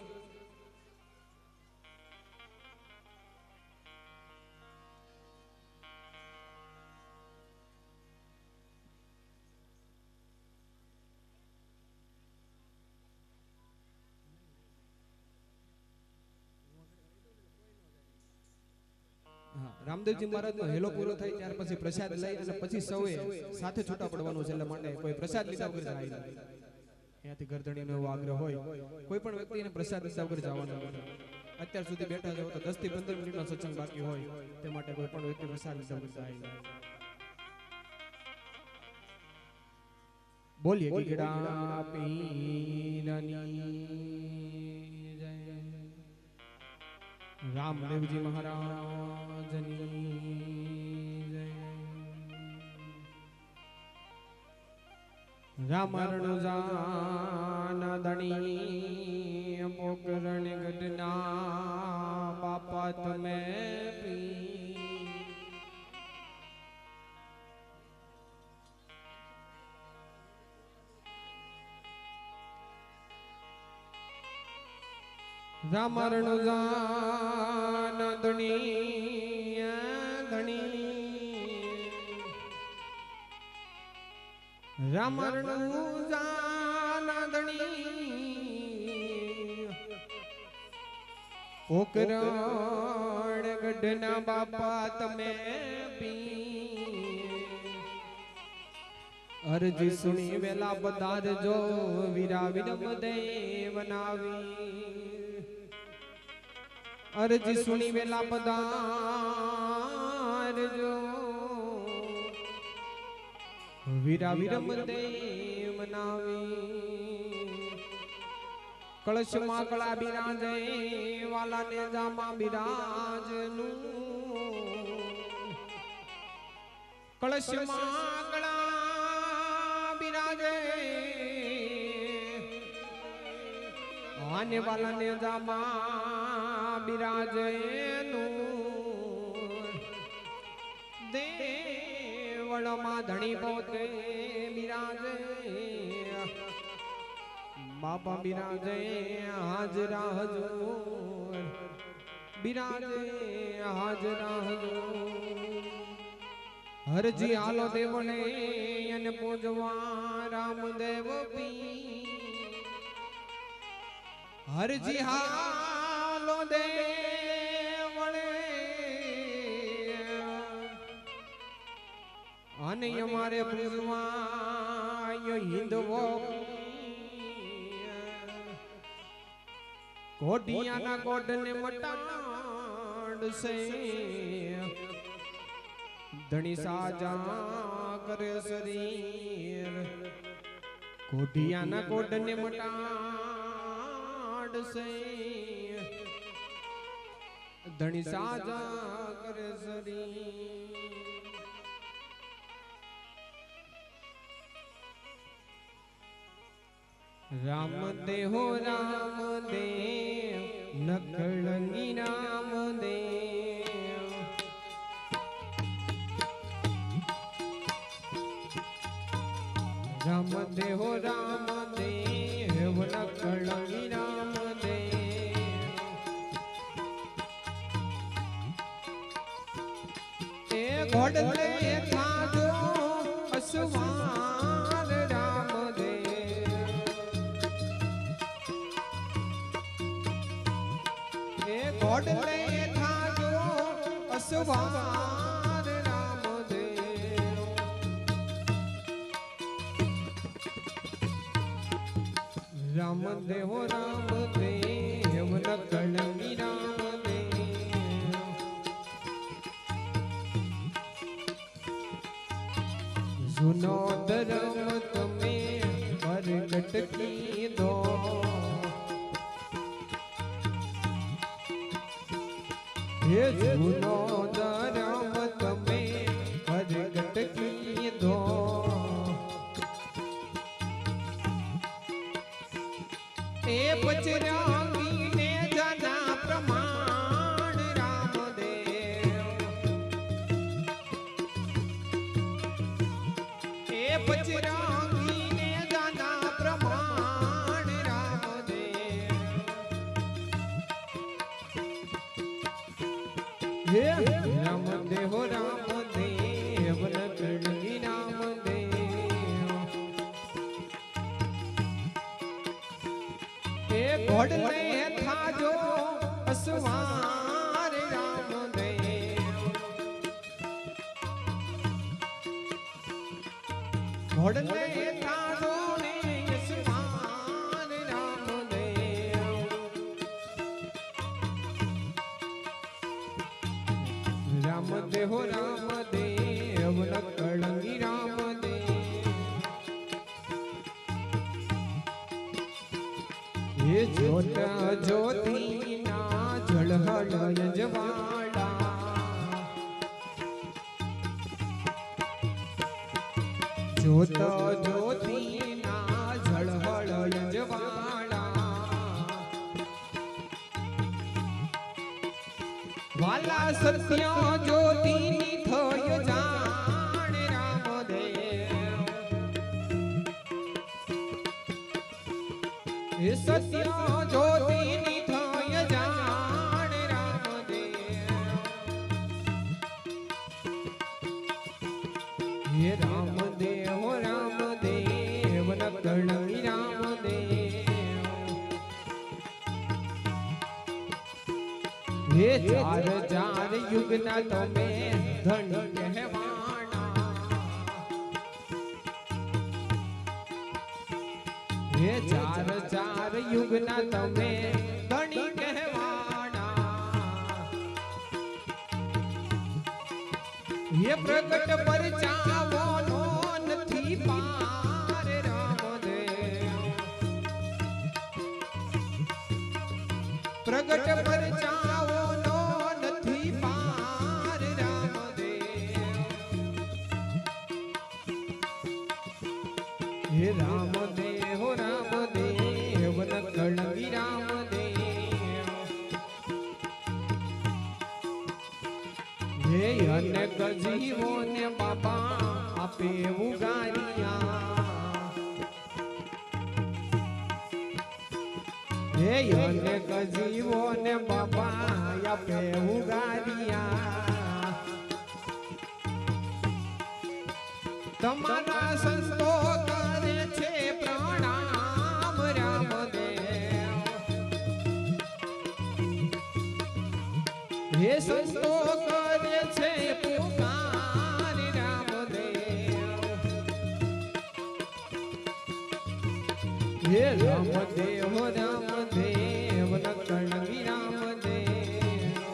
રામદેવજી મહારાજનો હેલો પૂરો થાય ત્યાર પછી પ્રસાદ લઈ અને પછી સૌએ સાથે છૂટા પડવાનું છે. એટલે માટે કોઈ પ્રસાદ લીધા વગર જાય નહીં. અહીંયાથી ગરદણીનો એવો આગ્રહ હોય કોઈ પણ વ્યક્તિને પ્રસાદ લીધા વગર જવાનું નથી. અત્યાર સુધી બેઠા જાવ તો 10 થી 15 મિનિટનો સત્સંગ બાકી હોય તે માટે કોઈ પણ વ્યક્તિ પ્રસાદ લીધા વગર જાય નહીં. બોલીએ ગીગડા પીરની જય, રામદેવજી મહારાજની જય. રામરણુજાન દણી પોકરણ ગઢના બાપા તમે પી. રામરણુજાન દણી રામરણુજાન દણી પોકરણ ગઢના બાપા તમે પી. અરજી સુણી વેલા પધારજો વીરા વિરમ દેવનાવી. અરજી સુણી વેલા પધારજો વીરા વિરમ દેવનાવી. કળશમાં કળા બિરાજે વાલાને જામાં બિરાજનું. કળશમાં કળા બિરાજે આને વાલાને જામાં બિરાજેનું. દેવળમાં ધણી પોતે બિરાજે બાપા બિરાજે હાજરા હજુર. બિરાજે હાજરા હજુર. હરજી હાલો દેવને અને પૂજવા રામદેવ પી. હરજી હાલો દેવને અને અમારે પૂજવા હિંદવો કોઢિયાના કોઢને મટાડશે. ધણી સાજા કરે શરીર કોઢિયાના કોઢને મટાડશે. ધણી સાજા કરે શરીર. રામદેવ રામદેવ નકળંગી રામદેવ. રામદેવ રામદેવ નકળંગી રામદેવ. એ ઘોડલે થાજો અસવાર રામદેવ. એ ઘોડલે થાજો અસવાર રામદેવ. રામદેવ રામદેવ નકળંગી રામદેવ. જૂનો ધર્મ તમે પ્રગટ કીધો. હે જૂનો ધર્મ તમે પ્રગટ કીધો. એ પચરાંગીને જય હે રામ દેવ નકળંગી રામ દેવ એ ઘોડલે થાજો અસવાર રામ દેવ ઘોડલે થાજો ને અસવાર રામ દેવ રામ દેવ નકળંગી રામ દેવ એ જોત જ્યોતિ ના ઝળહળ યજવાડા જોત જ્યોતિ ના ઝળહળ યજવાડા વાલા સત્ય જ્યોતિ ની થયો જાણ રામ દેવ એ સત્ય જ્યોતિ ની થયો જાણ રામ દેવ હે રામ દેવ નકળંગી રામ દેવ હે ચાર ચાર યુગના તમે ધણી કહેવાના હે ચાર ચાર યુગના તમે ધણી કહેવાના હે પ્રગટ પરચાવોનો નથી પાર રામ દેવ પ્રગટ પરચાવોનો નથી પાર રામ દેવ હે રામ દેવ નકળંગી રામ દેવ હે અનેક જીવોને બાબા આપે ઉગારિયા હે અનેક જીવોને બાબા આપે ઉગારિયા તમારા સંતો કરે છે પ્રણામ રામ દેવ હે સંતો કરે છે પુકાર રામ દેવ હે રામ દેવ નકળંગી રામ દેવ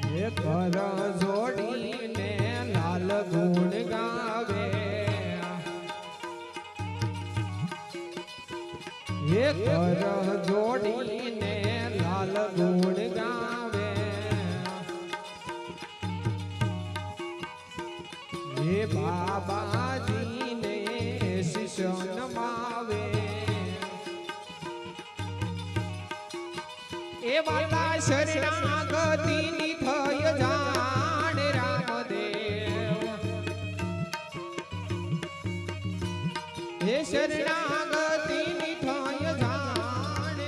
હે કર જોડીને લાલ ગુણ ગાવે હે કર જોડીને લાલ ગુણ ગાવે હે બાબાજીને શિશ નમાવે એ વાલા શરણાગતિની થય જાણ રામ દેવ હે શરણાગતિની થય જાણ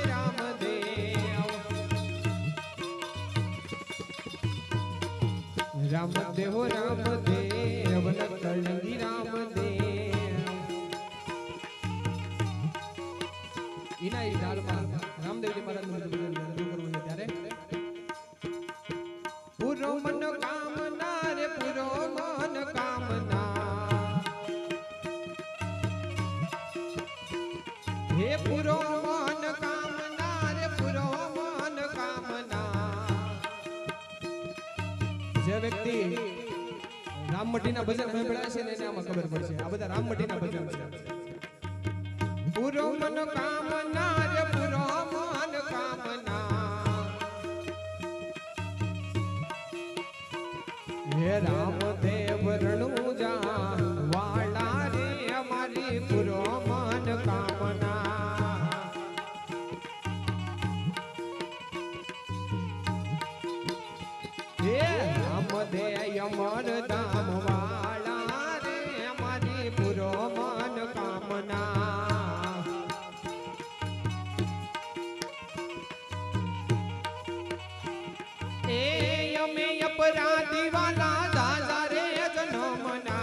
રામ દેવ રામ દેવ નકળંગી રામ દેવ ઇના ઈ ડાલમાં રામદેવજી મહારાજ નું કરવું છે ત્યારે પૂરો મન કામના રે પૂરો મન કામના હે પૂરો મન કામના રે પૂરો મન કામના જે વ્યક્તિ રામમટીના ભજન સાંભળ્યા છે ને એને આમાં ખબર પડશે આ બધા રામમટીના ભજન છે પૂરો મન કામના રે પૂરો મન કામના હે રામ દેવ રણુજા વાળા રે અમારી પૂરો મન કામના હે રામ દે અમર ધામ વાળા રે અમારી પૂરો મન કામના. અપરાધી વાલા દાદા રે જન્મના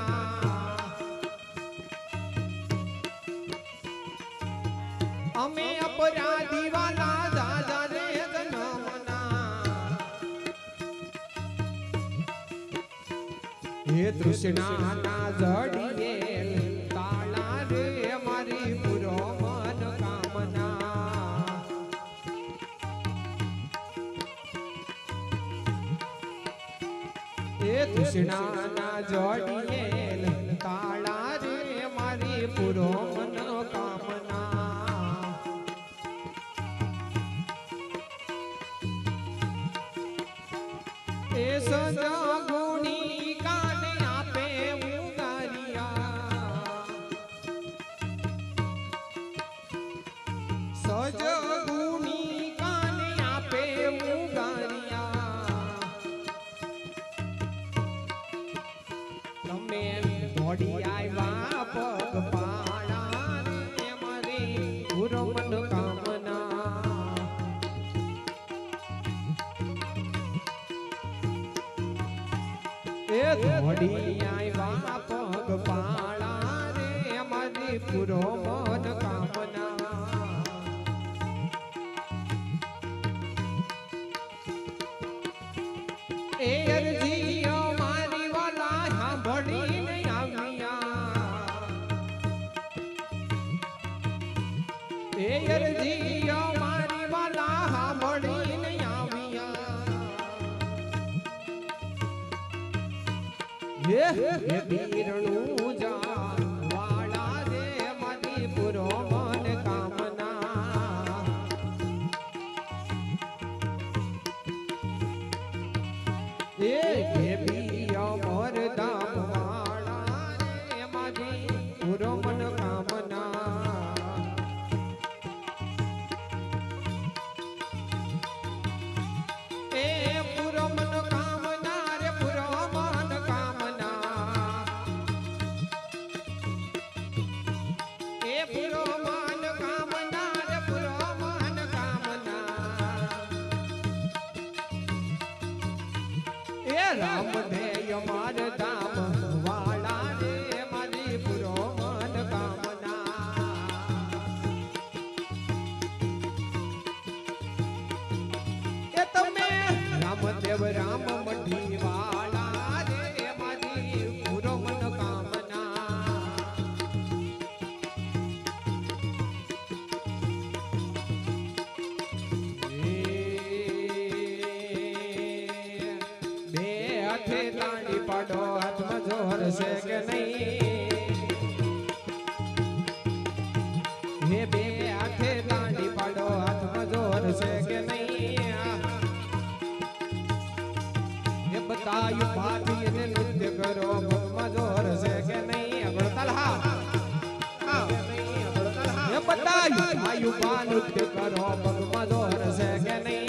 અમે અપરાધી વાલા દાદા રે જન્મના હે તૃષ્ણાના જડીએ તાળા રે મારી પૂરો મન કામના હે તૃષ્ણાના જડીએ તાળા રે મારી પૂરો મન કામના એ સજા ગુણી કાને આપે ઉગારિયા સજ ગુણી કાને આપે ઉગારિયા તમે દોડી આવ્યા પગ પાડા રે મારી પૂરો મન કામના એ દોડી આવ્યા પગ પાળા રે અમારી પૂરો મન કામના એ અરજી અમારી વાલા સાંભળીને આવ્યા એ અરજી અમારી વાલા સાંભળીને આવ્યા હે બીરણું જા વાળા રે મારી પૂરો મન કામના એ બી અમર દામ વાળા રે મારી પૂરો મન કામના એ પૂરો મન કામના રે પૂરો મન એ પૂરો મન કામના રે પૂરો મન કામના એ રામદેવ માર ધામ વાળા રે મારી પૂરો મન કામના એ તમે રામદેવ રામ મઢી વાળા રે મારી પૂરો મન કામના બે હાથે તાળી પાડો હાથમાં જોર છે કે નહીં હે બે હાથે તાળી પાડો હાથમાં જોર છે કે નહીં એ બતાયું ભાતી અને નૃત્ય કરો ભગમાં જોર છે કે નહીં આગળ તલહા એ બતાયું આયુ પા નૃત્ય કરો ભગમાં જોર છે કે નહીં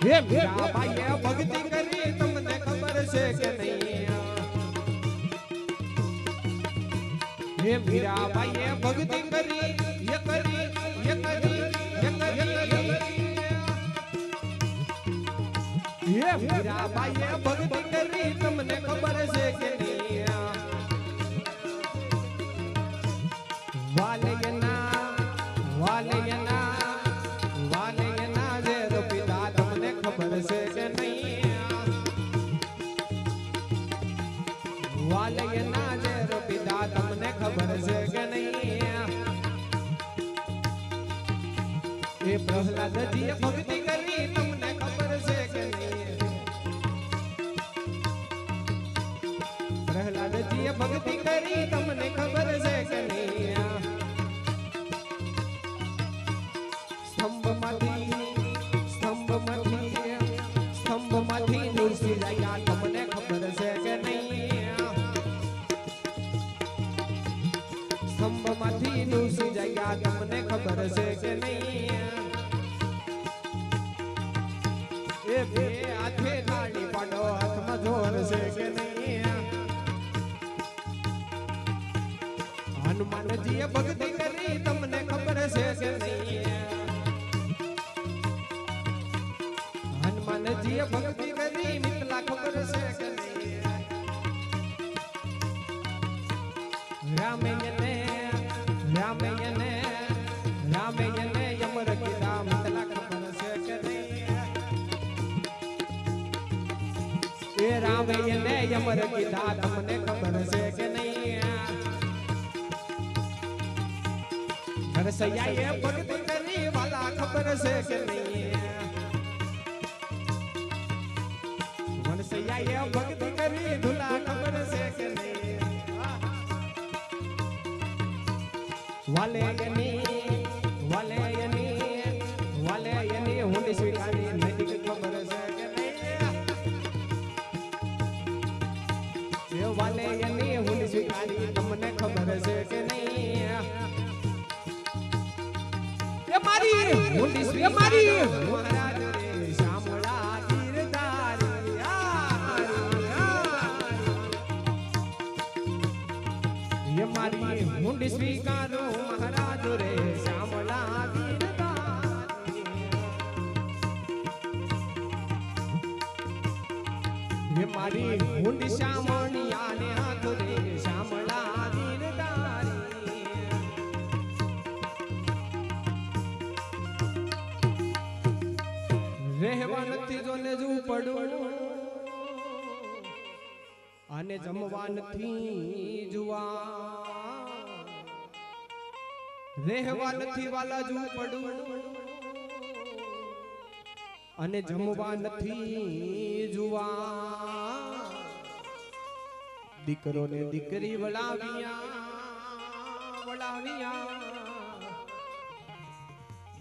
હે મીરા બાઈએ ભક્તિ કરી તમને ખબર છે કે નહીં હે મીરા બાઈએ ભક્તિ કરી એ કરી એ કરી એ કરી હે મીરા બાઈએ ભક્તિ કરી તમને ખબર છે કે નહીં વાલયના વાલયના વાલયના જે પિતા તમને ખબર છે કે નહીં વાલયના જે પિતા તમને ખબર છે કે નહીં એ પ્રહલાદજીએ ભક્તિ કરી તમને ખબર છે કે નહીં પ્રહલાદજીએ ભક્તિ કરી તમને ખબર છે કે નહીં સ્તંભમાંથી નુરસી રહ્યા તમને ખબર છે કે નહીં સ્તંભમાંથી નુરસી રહ્યા તમને ખબર છે કે નહીં એ બે હાથે તાળી પાડો હાથમાં જોર છે કે નહીં હનુમાનજીએ ભક્તિ કરી તમને ખબર છે કે નહીં એ ભક્તિ કરી મિતલા ખબર છે કે નહીં રામયને રામયને રામયને યમર કીધા મિતલા ખબર છે કે નહીં એ રામયને યમર કીધા તમને ખબર છે કે નહીં રસૈયાએ ભક્તિ કરી વાલા ખબર છે કે નહીં વનસૈયાએ ભક્તિ કરી ધુલા ખબર છે કે નહીં વાલેયની હુંડી સ્વીકારી નૈતિક ખબર છે કે નહીં એ વાલેયની હુંડી સ્વીકારી તમને ખબર છે કે નહીં એ મારી હુંડી સ્વીકારી મહારાજ રે શામળા ગીરધારી એ મારી હુંડી સ્વીકારો મહારાજ રે શામળા ગીરધારી એ મારી હુંડી શામણિયા ને હાથ રે શામળા ગીરધારી રહેવા નથી જો ને જવું પડું અને જમવા નથી જુવા રહેવા નથી વાલા જવું પડું અને જમવા નથી જુવા દીકરો ને દીકરી વળાવ્યા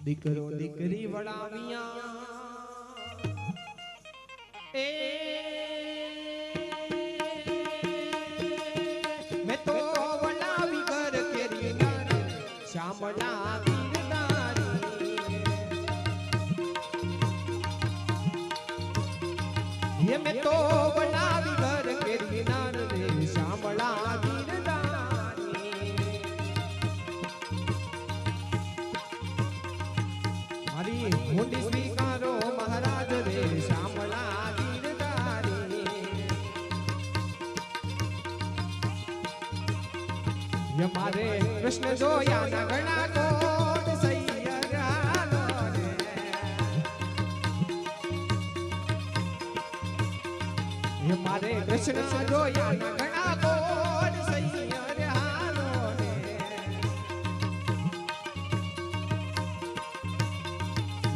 દીકરો દીકરી વળાવ્યા એ મેં તો વળાવી ઘર કેરી શામળા ગીરધારી મેં તો વળાવી ઘર કેરી નાર રે શામળા ગીરધારી મારી હુંડી સ્વીકારો મહારાજ રે શામળા ગીરધારી મારે કૃષ્ણ જોયા ના ઘણા કોટ સૈયરાનો રે મારે કૃષ્ણ જોયા ના ઘણા કોટ સૈયરાનો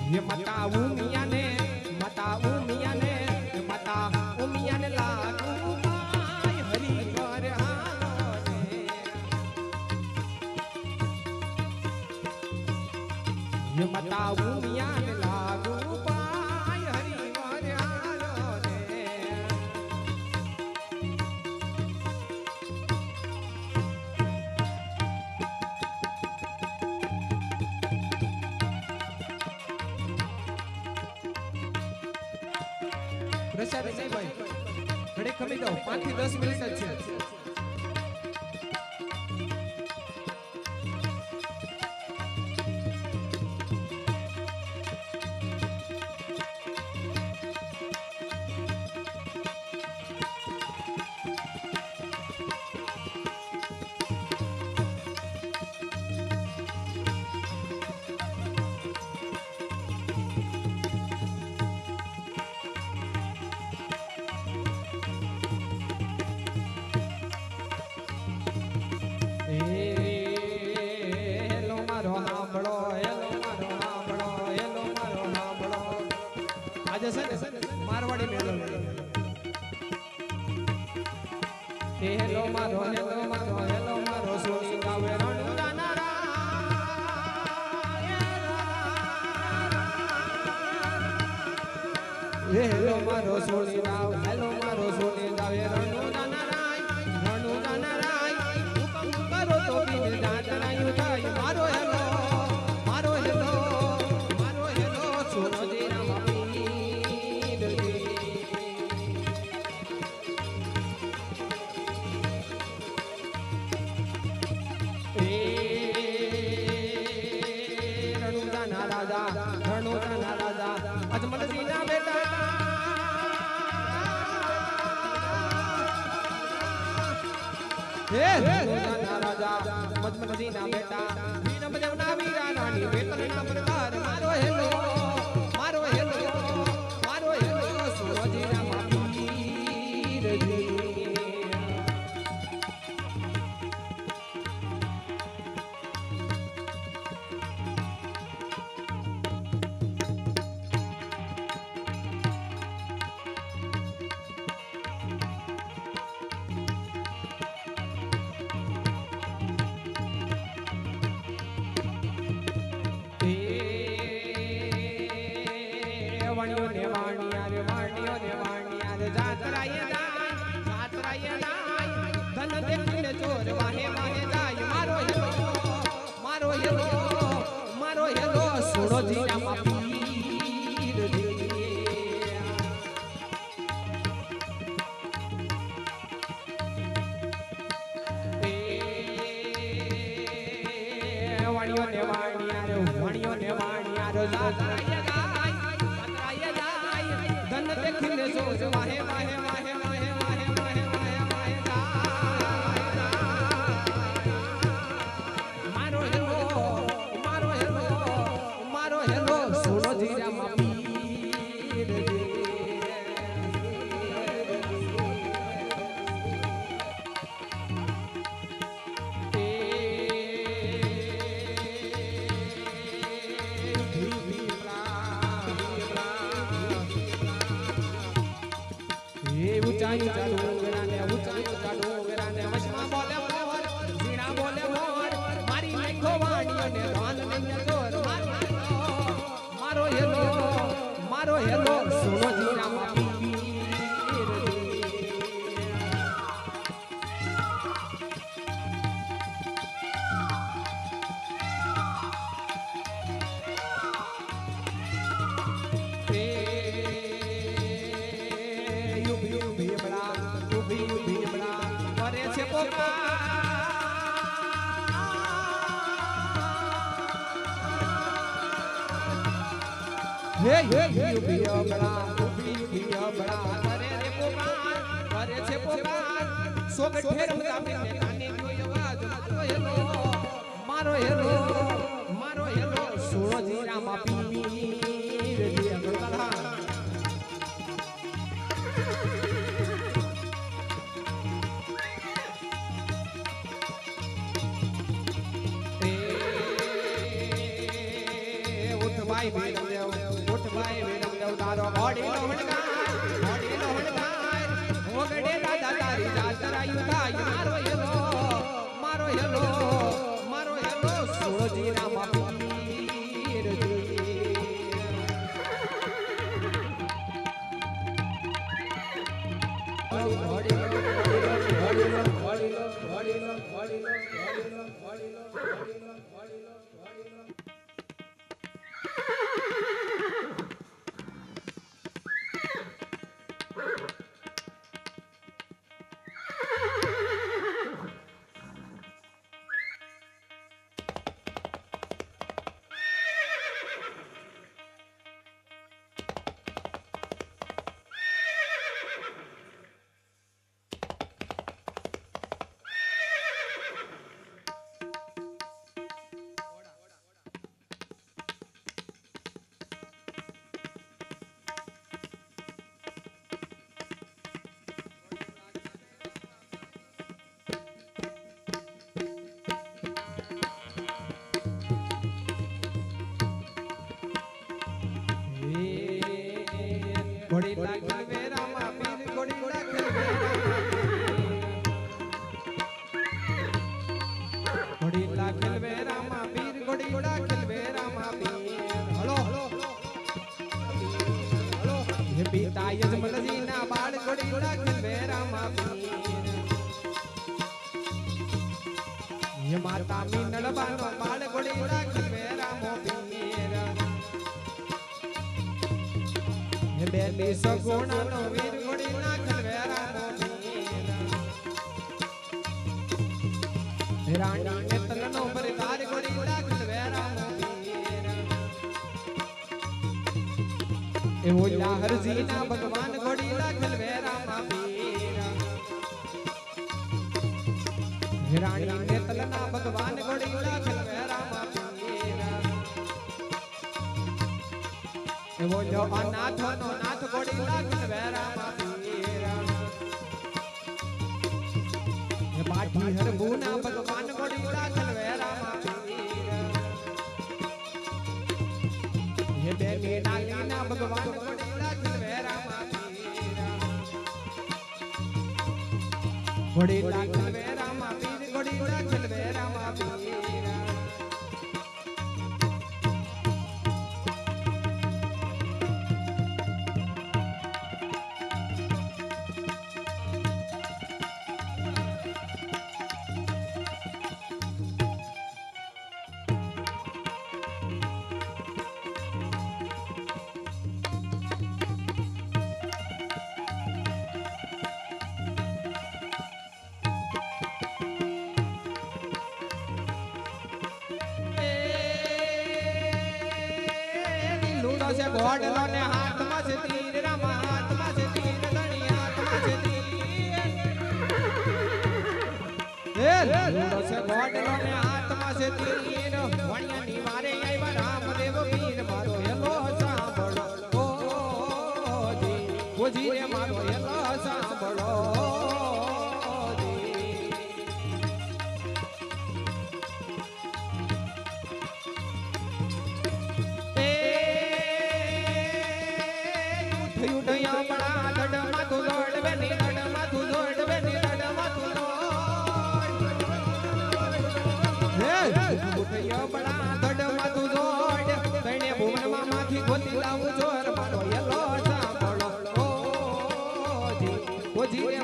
રે માતા ઉમિયાને લાગુ હરી કર ये माता उमियान लागू पाय हरि वर्यालो रे प्रसाद नहीं भाई घड़ी खमी दो 5 થી 10 મિનિટ જ છે મારવાડી મેલો હેલો મારો સોની ગાવે હેલો મારો સોની રાવ હેલો મારો સોની ગાવે રણુ નારાય હુકમ કરો તો બિન દાદરાયું થાય મારો હેલો સોનજી રામ રાજા અજમલજી ના બેટા હે ધનુજાના રાજા મજમલજીના બેટા વીર બજવના વીરા રાણી વેતનના પ્રતાર મારો હેલો મારો હેલો મારો હેલો સુરજીના માપીરજી વાણીઓ ને વાણિયા રે વાણીઓ ને વાણિયા રે જાતરાય જાય ધન દેખીને ચોર વાહે વાહે જાય મારો હેલો મારો હેલો મારો હેલો સુરજી ના માપીરજી વાણીઓ ને વાણિયા રે વાણીઓ ને વાણિયા રે જાતરાય ધન દેખીને જોજ વાહે વાહે વાહે વાહે વાહે વાહે વાહે વાહે મારો હેલો મારો હેલો મારો હેલો સુનો જીરા માપીરજી ઊંચાઈ ડુંગરાને વશમાં બોલે મોર ઝીણા બોલે મોર મારી લેખો વાણીઓને ધન લઈને જોર મારો હેલો સુનો ઝીણા હે યુબી અબળા યુબી અબળા કરે રે પોકાર કરે છે પોકાર સોગઠે રમતા મેને કાને કોઈ અવાજ મારો હેલો સુનો જીરા માપીરજી અબળા ઉઠવાઈ ભીડદેવ ઉઠવાઈ ભીડદેવ તારો ઘોડીનો હણકાર ઓગડે દાદા તારી જાતરાયું થાય મારો હેલો સુરજીના માપીરજી ઘોડી લાખલ વેરામાં પીર ઘોડી લાખલ ઘોડી લાખલ વેરામાં પીર ઘોડી લાખલ વેરામાં પીર હલો હે પિતા યજમલજીના બાળ ઘોડી લાખલ વેરામાં પીર હે માતા મીનળબાનો બાળ ઘોડી લાખલ વેરામાં પીર બેલી સગુણાનો વીર ઘોડી નાખલ વેરામો વીર રાણી નેતલનો પરતાર ઘોડી નાખલ વેરામો વીર એ ઓલા હરજીના ભગવાન ઘોડી નાખલ વેરામો વીર રાણી નેતલના ભગવાન ગોડીલા ખલવેરામાં પીરા એ બોલો અનાથનો નાથ ગોડીલા ખલવેરામાં પીરા એ બાટી હરબુના ભગવાન ગોડીલા ખલવેરામાં પીરા એ બેની નાલીના ભગવાન ગોડીલા ખલવેરામાં પીરા ગોડીલા ખલવેરામાં પીરા ગોડીલા ખલવેરામાં પીરા से घोड़लो ने हाथ में से तीर रामा हाथ में से तीर धनी हाथ में से तीर लूड़ो से घोड़लो ने हाथ में से तीर वणिया नी मारे आया रामदेव वीर मारो हेलो सांभळो ओ जी रे मारो हेलो सांभळो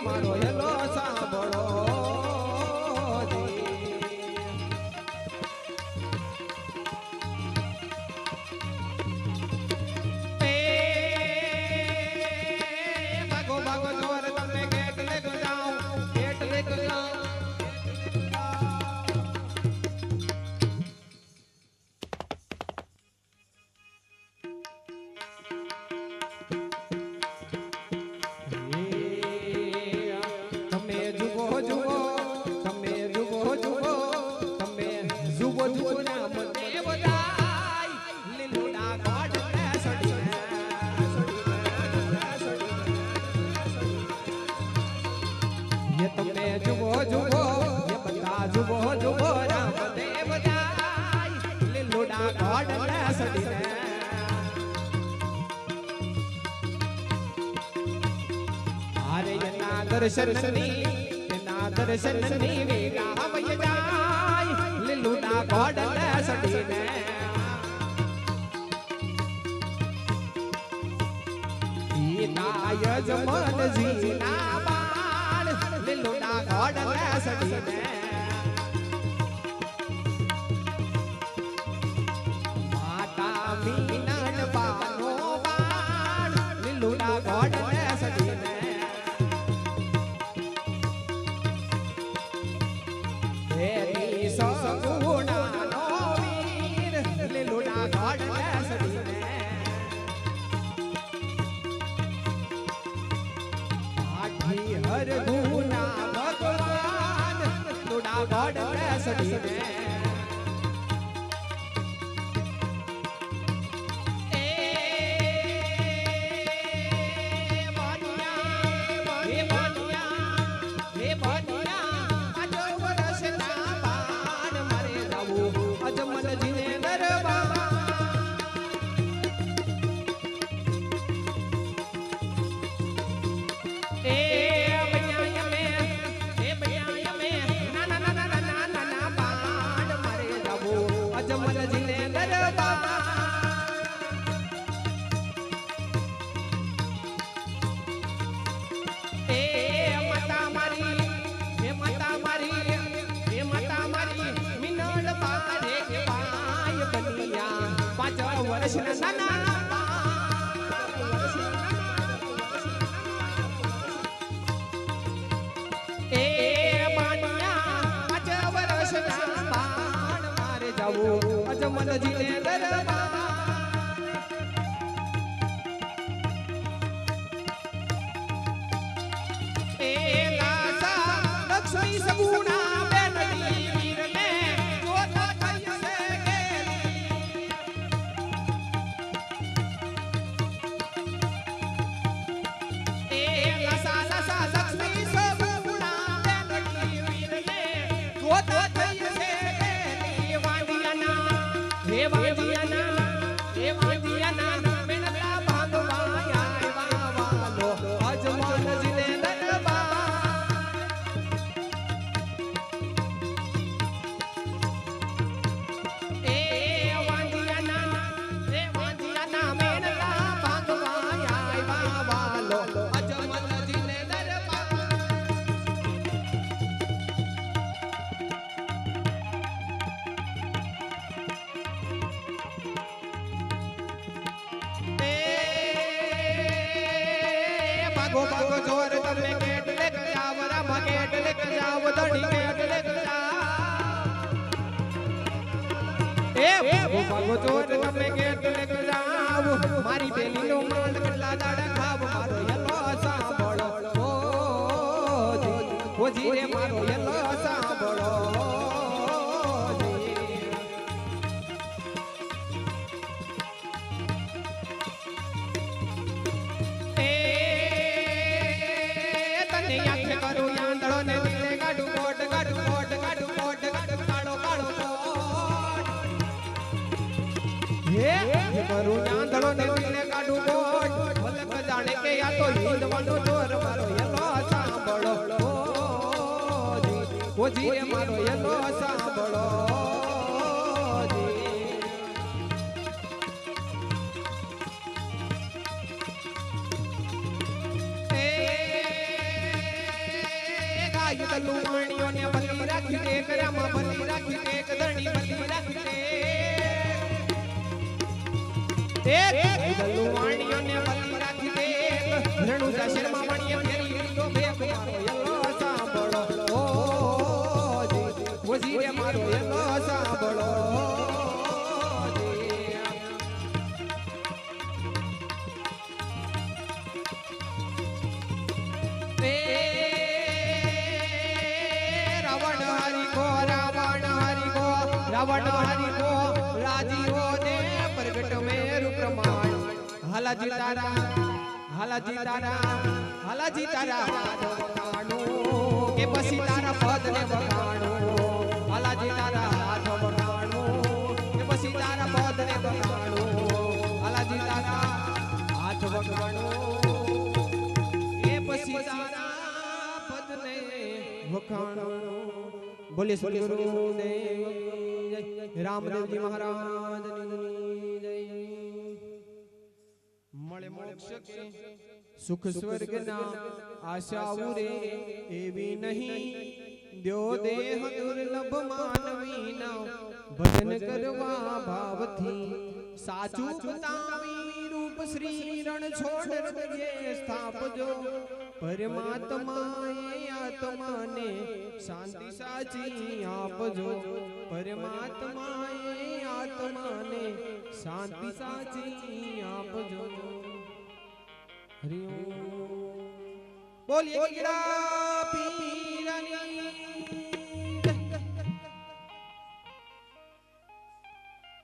મારો હેલો સાંભળો ભાગો ભાગો જોર તમે ગેટ લેકો જાઓ ગેટ લેકો જાઓ દર્શનની વેગા વય જાય લીલુડા ગોડલે સડીને ઈનાય જમનજી ના બાળ લીલુડા ગોડલે સડીને માતા મીનન બાનો બાળ લીલુડા ગોડલે સડીને લક્ષ્મી સગુણા બેન ભાગો ભાગો જોર તમે કેટલે જાવ રામા કેટલે જાવ ધણી કેટલે જાવ એ ભાગો ભાગો જોર તમે કેટલે જાવ મારી બેલીનો માલ કેટલા દાડા ખાવ મારો યલો સાંભળો ઓ જી રે મારો યલો સાંભળો કરું આંધળો ને દિલે કાઢું બોટ મલક જાણે કે આ તો હિંદવાનો જોર મારો યલો સાંભળો ઓ જી રે મારો યલો સાંભળો ગાય દલુ માણીઓ ને બલી રાખી દે કરામાં બલી રાખી દે કદરણી બલી રાખી દે દલુ વાણીઓ ને બલી રાખી દે રણુજા શર્મા વાણીએ ફેરી તો બે મારો યલો સાંભળો ઓ જી રે મારો યલો સાંભળો રાવણ હરી ગો રાજી હો ને પ્રગટ મેરુ પ્રમાણ હાલાજી તારા વખાણો કે પછી તારા પદ ને વખાણો હાલાજી તારા હાથ વખાણો કે પછી તારા પદ ને વખાણો હાલાજી તારા હાથ વખાણો કે પછી તારા પદ ને વખાણો બોલે સદગુરુ દેવ રામદેવજી મહારાજની જય મળે મોક્ષ કે સુખ સ્વર્ગ ના આશા રે એવી નહીં દ્યો દેહ દુર્લભ માનવી ના ભજન કરવા ભાવથી સાચું બતાવી રૂપ શ્રી રણ છોડ હૃદયે સ્થાપજો પરમાત્માએ આત્માને શાંતિ સાચી આપજો પરમાત્માએ આત્માને શાંતિ સાચી આપજો હરિ ઓમ બોલીએ ગીરા પીરની